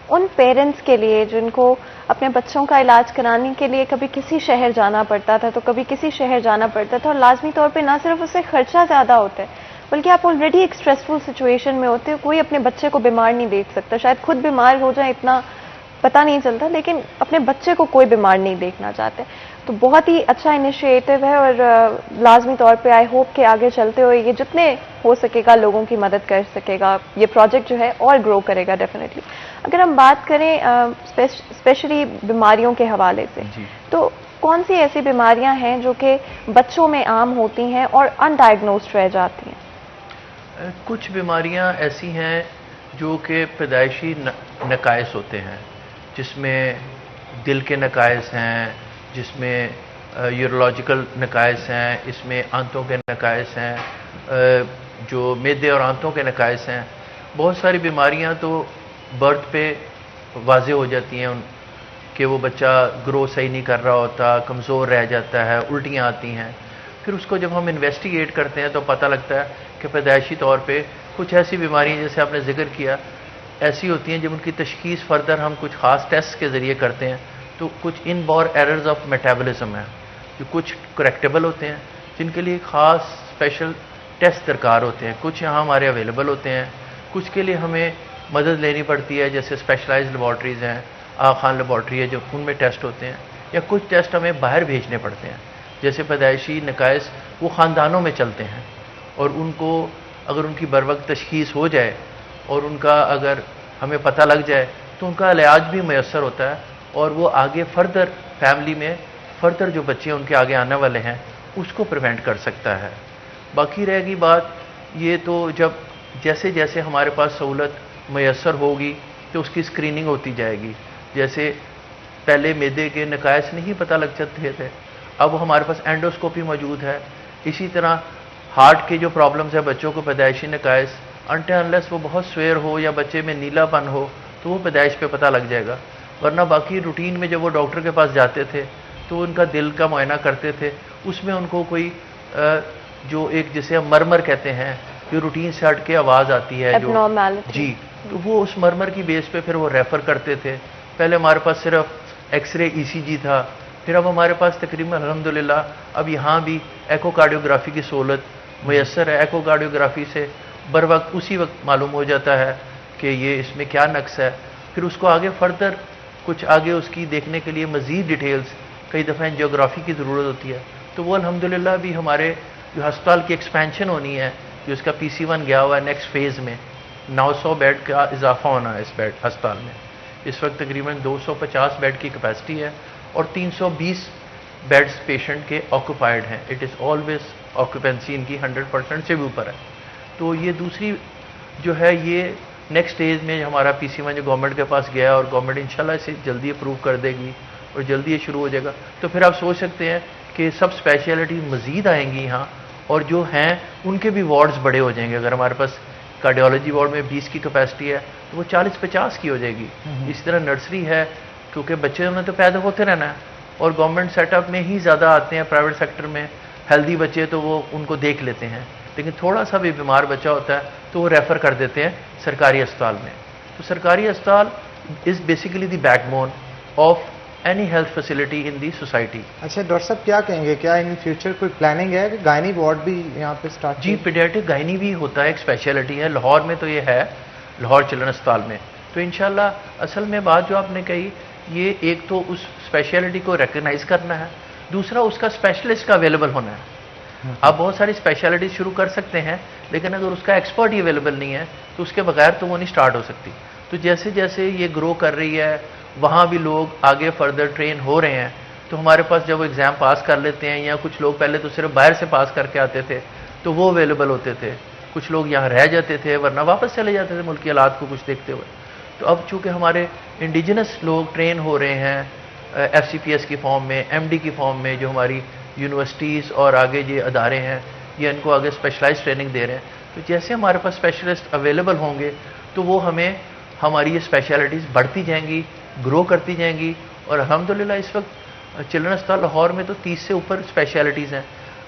[SPEAKER 2] ان پیرنٹس کے لیے جن کو اپنے بچوں کا علاج کرانے کے لیے کبھی کسی شہر جانا پڑتا تھا تو کبھی کسی شہر جانا پڑتا تھا, اور لازمی طور پہ نہ صرف اس سے خرچہ زیادہ ہوتا ہے بلکہ آپ آلریڈی ایک اسٹریسفل سچویشن میں ہوتے ہیں. کوئی اپنے بچے کو بیمار نہیں دیکھ سکتا, شاید خود بیمار ہو جائے اتنا پتہ نہیں چلتا, لیکن اپنے بچے کو کوئی بیمار نہیں دیکھنا چاہتے. تو بہت ہی اچھا انیشیٹو ہے, اور لازمی طور پہ آئی ہوپ کہ آگے چلتے ہوئے یہ جتنے ہو سکے گا لوگوں کی مدد کر سکے گا, یہ پروجیکٹ جو ہے اور گرو کرے گا ڈیفینیٹلی. اگر ہم بات کریں اسپیشلی بیماریوں کے حوالے سے, تو کون سی ایسی بیماریاں ہیں جو کہ بچوں میں عام ہوتی ہیں اور ان ڈائگنوزڈ رہ جاتی ہیں؟
[SPEAKER 14] کچھ بیماریاں ایسی ہیں جو کہ پیدائشی نقائص ہوتے ہیں, جس میں دل کے نقائص ہیں, جس میں یورولوجیکل نقائص ہیں, اس میں آنتوں کے نقائص ہیں, جو معدے اور آنتوں کے نقائص ہیں. بہت ساری بیماریاں تو برتھ پہ واضح ہو جاتی ہیں کہ وہ بچہ گرو صحیح نہیں کر رہا ہوتا, کمزور رہ جاتا ہے, الٹیاں آتی ہیں. پھر اس کو جب ہم انویسٹیگیٹ کرتے ہیں تو پتہ لگتا ہے کہ پیدائشی طور پہ کچھ ایسی بیماریاں جیسے آپ نے ذکر کیا ایسی ہوتی ہیں جب ان کی تشخیص فردر ہم کچھ خاص ٹیسٹ کے ذریعے کرتے ہیں تو کچھ ان بور ایررز آف میٹابولزم ہیں جو کچھ کریکٹیبل ہوتے ہیں, جن کے لیے خاص اسپیشل ٹیسٹ درکار ہوتے ہیں. کچھ یہاں ہمارے اویلیبل ہوتے ہیں, کچھ کے لیے ہمیں مدد لینی پڑتی ہے, جیسے اسپیشلائزڈ لیبارٹریز ہیں, آغا خان لیبارٹری ہے جو ان میں ٹیسٹ ہوتے ہیں, یا کچھ ٹیسٹ ہمیں باہر بھیجنے پڑتے ہیں. جیسے پیدائشی نقائص وہ خاندانوں میں چلتے ہیں, اور ان کو اگر ان کی بروقت تشخیص ہو جائے اور ان کا اگر ہمیں پتہ لگ جائے تو ان کا علاج بھی میسر ہوتا ہے, اور وہ آگے فردر فیملی میں فردر جو بچے ان کے آگے آنے والے ہیں اس کو پریونٹ کر سکتا ہے. باقی رہ گئی بات یہ تو جب جیسے جیسے ہمارے پاس سہولت میسر ہوگی تو اس کی اسکریننگ ہوتی جائے گی. جیسے پہلے معدے کے نقائص نہیں پتہ لگ جاتے تھے, اب ہمارے پاس اینڈوسکوپی موجود ہے. اسی طرح ہارٹ کے جو پرابلمز ہیں بچوں کو پیدائشی نقائص, انلیس وہ بہت سویر ہو یا بچے میں نیلا پن ہو تو وہ پیدائش پہ پتہ لگ جائے گا. ورنہ باقی روٹین میں جب وہ ڈاکٹر کے پاس جاتے تھے تو ان کا دل کا معائنہ کرتے تھے, اس میں ان کو کوئی جو ایک جسے ہم مرمر کہتے ہیں، جو روٹین سے ہٹ کے آواز آتی ہے جو جی، تو وہ اس مرمر کی بیس پہ پھر وہ ریفر کرتے تھے. پہلے ہمارے پاس صرف ایکس رے ای سی جی تھا، پھر اب ہمارے پاس تقریباً الحمدللہ اب یہاں بھی ایکو کارڈیوگرافی کی سہولت میسر ہے. ایکو کارڈیوگرافی سے بر وقت اسی وقت معلوم ہو جاتا ہے کہ یہ اس میں کیا نقص ہے. پھر اس کو آگے فردر کچھ آگے اس کی دیکھنے کے لیے مزید ڈیٹیلز کئی دفعہ انجیوگرافی کی ضرورت ہوتی ہے. تو وہ الحمدللہ بھی ہمارے جو ہسپتال کی ایکسپینشن ہونی ہے، جو اس کا PC1 گیا ہوا ہے نیکسٹ فیز میں 900 بیڈ کا اضافہ ہونا ہے اس بیڈ ہسپتال میں. اس وقت تقریباً 250 بیڈ کی کیپیسٹی ہے اور 320 بیڈز پیشنٹ کے آکوپائڈ ہیں. اٹ از آلویز آکوپینسی ان کی 100% سے بھی اوپر ہے. تو یہ دوسری جو ہے یہ نیکسٹ اسٹیج میں ہمارا PC1 جو گورنمنٹ کے پاس گیا اور گورنمنٹ انشاءاللہ اسے جلدی اپروو کر دے گی اور جلدی یہ شروع ہو جائے گا. تو پھر آپ سوچ سکتے ہیں کہ سب اسپیشلٹی مزید آئیں گی یہاں اور جو ہیں ان کے بھی وارڈز بڑے ہو جائیں گے. اگر ہمارے پاس کارڈیولوجی وارڈ میں 20 کی کیپیسٹی ہے تو وہ 40-50 کی ہو جائے گی. اسی طرح نرسری ہے، کیونکہ بچے انہیں تو پیدا ہوتے رہنا ہے اور گورنمنٹ سیٹ اپ میں ہی زیادہ آتے ہیں. پرائیویٹ سیکٹر میں ہیلدی بچے تو وہ ان کو دیکھ لیتے ہیں، لیکن تھوڑا سا بھی بیمار بچہ ہوتا ہے تو وہ ریفر کر دیتے ہیں سرکاری اسپتال میں. تو سرکاری اسپتال is basically the back bone of any health facility in the society.
[SPEAKER 3] اچھا ڈاکٹر صاحب کیا کہیں گے، کیا ان فیوچر کوئی پلاننگ ہے کہ گائنی وارڈ بھی یہاں پہ اسٹارٹ؟
[SPEAKER 14] جی پیڈیاٹرک گائنی بھی ہوتا ہے، ایک اسپیشلٹی ہے. لاہور میں تو یہ ہے، لاہور چلڈرن اسپتال میں. تو انشاءاللہ اصل میں بات جو آپ نے کہی، یہ ایک تو اس اسپیشلٹی کو ریکگنائز کرنا ہے، دوسرا اس کا اسپیشلسٹ کا اویلیبل ہونا ہے. آپ بہت ساری اسپیشلٹیز شروع کر سکتے ہیں، لیکن اگر اس کا ایکسپرٹ ہی اویلیبل نہیں ہے تو اس کے بغیر تو وہ نہیں اسٹارٹ ہو سکتی. تو جیسے جیسے یہ گرو کر رہی ہے وہاں بھی لوگ آگے فردر ٹرین ہو رہے ہیں. تو ہمارے پاس جب وہ ایگزام پاس کر لیتے ہیں، یا کچھ لوگ پہلے تو صرف باہر سے پاس کر کے آتے تھے تو وہ اویلیبل ہوتے تھے، کچھ لوگ یہاں رہ جاتے تھے ورنہ واپس چلے جاتے تھے ملکی حالات کو کچھ دیکھتے ہوئے. تو اب چونکہ ہمارے انڈیجنس لوگ ٹرین ہو رہے ہیں FCPS کی فارم میں، MD کی فارم میں، جو ہماری یونیورسٹیز اور آگے یہ ادارے ہیں یہ ان کو آگے اسپیشلائز ٹریننگ دے رہے ہیں. تو جیسے ہمارے پاس اسپیشلسٹ اویلیبل ہوں گے تو وہ ہمیں ہماری یہ اسپیشلٹیز بڑھتی جائیں گی، گرو کرتی جائیں گی. اور الحمدللہ اس وقت چلڈرن اسپتال لاہور میں تو 30 سے اوپر اسپیشلٹیز ہیں.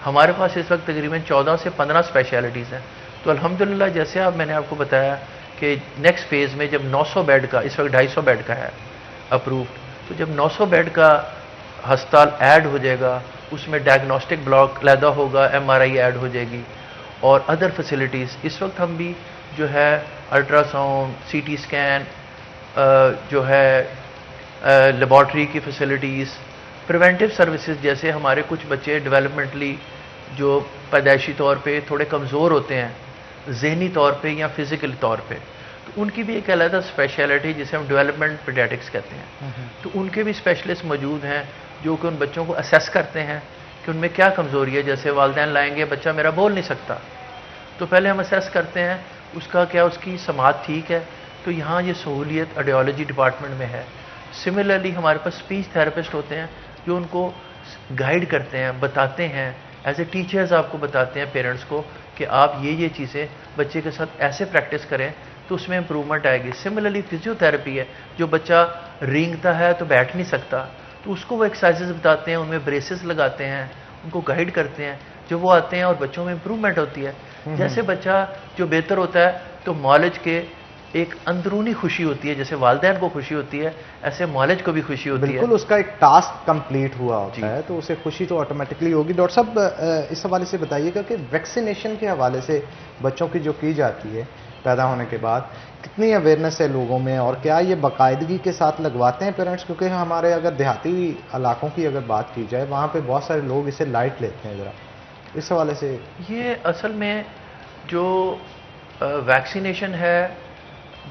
[SPEAKER 14] ہمارے پاس اس وقت تقریباً 14 سے 15 اسپیشلٹیز ہیں. تو الحمدللہ جیسے میں نے آپ کو بتایا کہ نیکسٹ فیز میں جب 900 بیڈ کا، اس وقت 250 بیڈ کا ہے اپرووڈ، تو جب 900 بیڈ کا ہسپتال ایڈ ہو جائے گا، اس میں ڈائگنوسٹک بلاک علیحدہ ہوگا، MRI ایڈ ہو جائے گی اور ادر فیسلٹیز. اس وقت ہم بھی جو ہے الٹرا ساؤنڈ، CT اسکین، جو ہے لیبارٹری کی فیسلٹیز، پریونٹیو سروسز، جیسے ہمارے کچھ بچے ڈیولپمنٹلی جو پیدائشی طور پہ تھوڑے کمزور ہوتے ہیں ذہنی طور پہ یا فزیکل طور پہ، تو ان کی بھی ایک علیحدہ اسپیشلٹی جسے ہم ڈیولپمنٹ پیڈیاٹرکس کہتے ہیں. تو ان کے بھی اسپیشلسٹ موجود ہیں جو کہ ان بچوں کو اسیس کرتے ہیں کہ ان میں کیا کمزوری ہے. جیسے والدین لائیں گے بچہ میرا بول نہیں سکتا، تو پہلے ہم اسیس کرتے ہیں اس کا کیا اس کی سماعت ٹھیک ہے. تو یہاں یہ سہولیت آڈیولوجی ڈپارٹمنٹ میں ہے. سملرلی ہمارے پاس اسپیچ تھراپسٹ ہوتے ہیں جو ان کو گائیڈ کرتے ہیں، بتاتے ہیں ایز اے ٹیچرز، آپ کو بتاتے ہیں پیرنٹس کو کہ آپ یہ چیزیں بچے کے ساتھ ایسے پریکٹس کریں تو اس میں امپرومنٹ آئے گی. سملرلی فزیو تھراپی ہے، جو بچہ رینگتا ہے تو بیٹھ نہیں سکتا تو اس کو وہ ایکسرسائزز بتاتے ہیں، ان میں بریسز لگاتے ہیں، ان کو گائیڈ کرتے ہیں. جو وہ آتے ہیں اور بچوں میں امپرومنٹ ہوتی ہے. جیسے بچہ جو بہتر ہوتا ہے تو معالج کے ایک اندرونی خوشی ہوتی ہے، جیسے والدین کو خوشی ہوتی ہے ایسے معالج کو بھی خوشی ہوتی ہے.
[SPEAKER 3] بالکل، اس کا ایک ٹاسک کمپلیٹ ہوا ہوتا ہے تو اسے خوشی تو آٹومیٹکلی ہوگی. ڈاکٹر صاحب اس حوالے سے بتائیے گا کہ ویکسینیشن کے حوالے سے بچوں کی جو کی جاتی ہے پیدا ہونے کے بعد کتنی اویئرنیس ہے لوگوں میں، اور کیا یہ باقاعدگی کے ساتھ لگواتے ہیں پیرنٹس؟ کیونکہ ہمارے اگر دیہاتی علاقوں کی اگر بات کی جائے وہاں پہ بہت سارے لوگ اسے لائٹ لیتے ہیں. ذرا اس حوالے سے.
[SPEAKER 14] یہ اصل میں جو ویکسینیشن ہے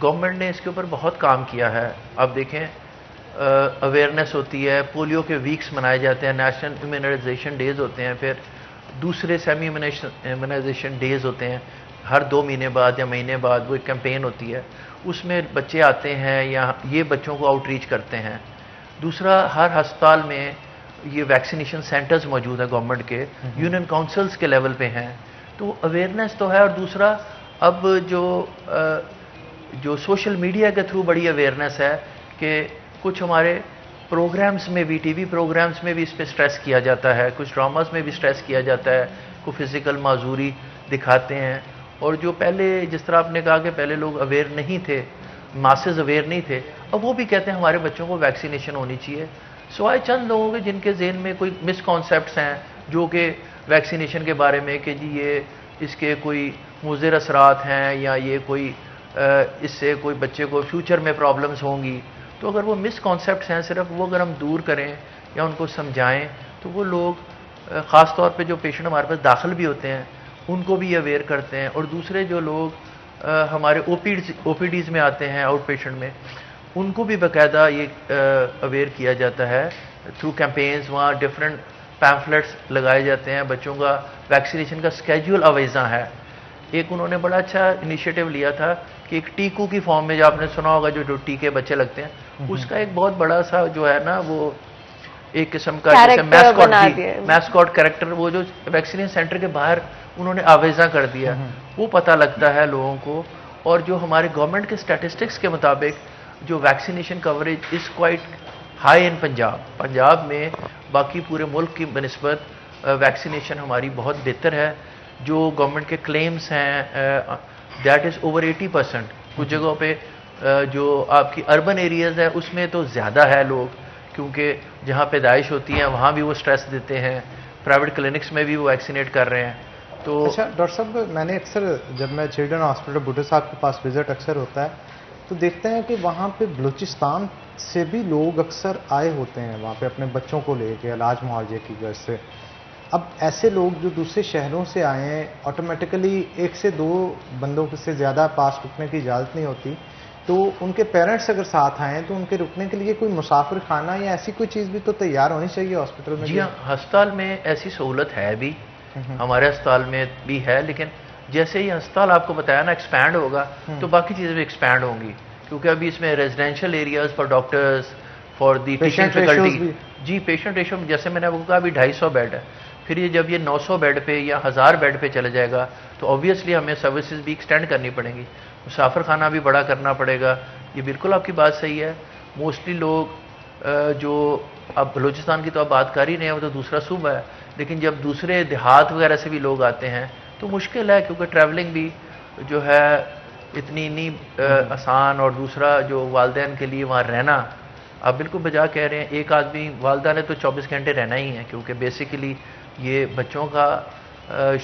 [SPEAKER 14] گورنمنٹ نے اس کے اوپر بہت کام کیا ہے. آپ دیکھیں اویئرنیس ہوتی ہے، پولیو کے ویکس منائے جاتے ہیں، نیشنل امیونائزیشن ڈیز ہوتے ہیں، پھر دوسرے سیمی امیونائزیشن ڈیز ہوتے ہیں ہر 2 مہینے بعد یا مہینے بعد. وہ ایک کیمپین ہوتی ہے، اس میں بچے آتے ہیں یا یہ بچوں کو آؤٹ ریچ کرتے ہیں. دوسرا ہر ہسپتال میں یہ ویکسینیشن سینٹرز موجود ہیں گورنمنٹ کے، یونین کاؤنسلز کے لیول پہ ہیں. تو اویئرنیس تو ہے. اور دوسرا اب جو سوشل میڈیا کے تھرو بڑی اویئرنیس ہے کہ کچھ ہمارے پروگرامز میں بھی، TV پروگرامز میں بھی اس پہ سٹریس کیا جاتا ہے، کچھ ڈراماز میں بھی سٹریس کیا جاتا ہے، کو فزیکل معذوری دکھاتے ہیں. اور جو پہلے جس طرح آپ نے کہا کہ پہلے لوگ اویئر نہیں تھے, ماسز اویئر نہیں تھے, اب وہ بھی کہتے ہیں ہمارے بچوں کو ویکسینیشن ہونی چاہیے. سوائے چند لوگوں کے جن کے ذہن میں کوئی مس کانسیپٹس ہیں جو کہ ویکسینیشن کے بارے میں کہ جی یہ اس کے کوئی مضر اثرات ہیں یا یہ کوئی اس سے کوئی بچے کو فیوچر میں پرابلمس ہوں گی. تو اگر وہ مس کانسیپٹس ہیں صرف وہ اگر ہم دور کریں یا ان کو سمجھائیں تو وہ لوگ خاص طور پہ جو پیشنٹ ہمارے پاس داخل بھی ہوتے ہیں ان کو بھی اویئر کرتے ہیں. اور دوسرے جو لوگ ہمارے او پی ڈیز میں آتے ہیں آؤٹ پیشنٹ میں ان کو بھی باقاعدہ یہ اویئر کیا جاتا ہے تھرو کیمپینز. وہاں ڈفرینٹ پیمفلیٹس لگائے جاتے ہیں, بچوں کا ویکسینیشن کا اسکیجول آویزاں ہے. ایک انہوں نے بڑا اچھا انیشیٹو لیا تھا کہ ایک ٹیکو کی فارم میں جو آپ نے سنا ہوگا جو ٹیکے بچے لگتے ہیں اس کا ایک بہت بڑا سا جو ہے نا وہ ایک قسم کا جیسے میسکاٹ کریکٹر وہ جو ویکسینیشن سینٹر کے باہر انہوں نے آویزاں کر دیا. وہ پتہ لگتا ہے لوگوں کو. اور جو ہمارے گورنمنٹ کے اسٹیٹسٹکس کے مطابق جو vaccination coverage is quite high in Punjab میں باقی پورے ملک کی بنسبت ویکسینیشن ہماری بہت بہتر ہے. جو گورنمنٹ کے کلیمز ہیں دیٹ از اوور 80%. کچھ جگہوں پہ جو آپ کی اربن ایریاز ہے اس میں تو زیادہ ہے لوگ, کیونکہ جہاں پیدائش ہوتی ہیں وہاں بھی وہ سٹریس دیتے ہیں, پرائیویٹ کلینکس میں بھی وہ ویکسینیٹ کر رہے ہیں. تو
[SPEAKER 3] اچھا ڈاکٹر صاحب, میں نے اکثر جب میں چلڈرن ہاسپٹل بھٹو صاحب کے پاس وزٹ اکثر ہوتا ہے تو دیکھتے ہیں کہ وہاں پہ بلوچستان سے بھی لوگ اکثر آئے ہوتے ہیں وہاں پہ اپنے بچوں کو لے کے علاج معالجے کی غرض سے. اب ایسے لوگ جو دوسرے شہروں سے آئے ہیں آٹومیٹیکلی ایک سے دو بندوں سے زیادہ پاس رکنے کی اجازت نہیں ہوتی, تو ان کے پیرنٹس اگر ساتھ آئیں تو ان کے رکنے کے لیے کوئی مسافر خانہ یا ایسی کوئی چیز بھی تو تیار ہونی چاہیے ہاسپٹل میں.
[SPEAKER 14] جی ہاں, ہسپتال میں ایسی سہولت ہے بھی, ہمارے ہسپتال میں بھی ہے, لیکن جیسے یہ ہسپتال آپ کو بتایا نا ایکسپینڈ ہوگا تو باقی چیزیں بھی ایکسپینڈ ہوں گی, کیونکہ ابھی اس میں residential areas for doctors for the teaching faculty. جی پیشنٹ ریشو جیسے میں نے وہ کہا ابھی 250 بیڈ ہے, پھر یہ جب یہ 900 بیڈ پہ یا 1000 بیڈ پہ چلا جائے گا تو آبویسلی ہمیں سروسز بھی ایکسٹینڈ کرنی پڑیں گی, مسافر خانہ بھی بڑا کرنا پڑے گا. یہ بالکل آپ کی بات صحیح ہے. موسٹلی لوگ جو اب بلوچستان کی تو آپ بات کر ہی نہیں ہیں, وہ تو دوسرا صوبہ ہے, لیکن جب دوسرے دیہات وغیرہ سے بھی لوگ آتے ہیں تو مشکل ہے, کیونکہ ٹریولنگ بھی جو ہے اتنی نہیں آسان, اور دوسرا جو والدین کے لیے وہاں رہنا, آپ بالکل بجا کہہ رہے ہیں, ایک آدمی والدہ نے تو 24 گھنٹے رہنا ہی ہے, کیونکہ بیسیکلی یہ بچوں کا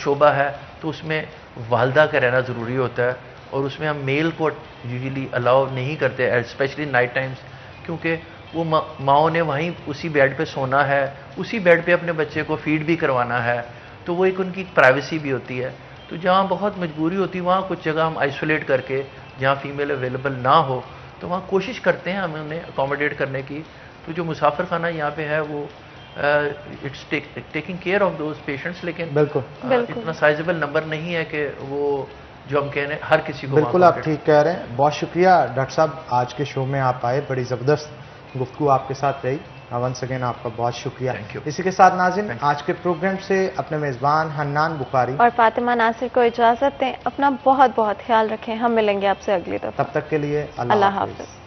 [SPEAKER 14] شعبہ ہے تو اس میں والدہ کا رہنا ضروری ہوتا ہے. اور اس میں ہم میل کو یوزلی الاؤ نہیں کرتے اسپیشلی نائٹ ٹائمز, کیونکہ وہ ماؤں نے وہیں اسی بیڈ پہ سونا ہے, اسی بیڈ پہ اپنے بچے کو فیڈ بھی کروانا ہے, تو وہ ایک ان کی پرائیویسی بھی ہوتی ہے. تو جہاں بہت مجبوری ہوتی ہے وہاں کچھ جگہ ہم آئسولیٹ کر کے جہاں فیمیل اویلیبل نہ ہو تو وہاں کوشش کرتے ہیں ہم انہیں اکوموڈیٹ کرنے کی. تو جو مسافر خانہ یہاں پہ ہے وہ it's taking care of those patients, لیکن اتنا سائزبل نمبر نہیں ہے کہ وہ جو ہم کہہ رہے ہیں ہر کسی کو.
[SPEAKER 3] بالکل آپ ٹھیک کہہ رہے ہیں. بہت شکریہ ڈاکٹر صاحب, آج کے شو میں آپ آئے, بڑی زبردست گفتگو آپ کے ساتھ رہی. ونس اگین آپ کا بہت شکریہ. اسی کے ساتھ ناظرین آج کے پروگرام سے اپنے میزبان حنان بخاری
[SPEAKER 2] اور فاطمہ ناصر کو اجازت دیں. اپنا بہت بہت خیال رکھیں. ہم ملیں گے آپ سے اگلی دفعہ.
[SPEAKER 3] تب تک کے لیے
[SPEAKER 2] اللہ حافظ.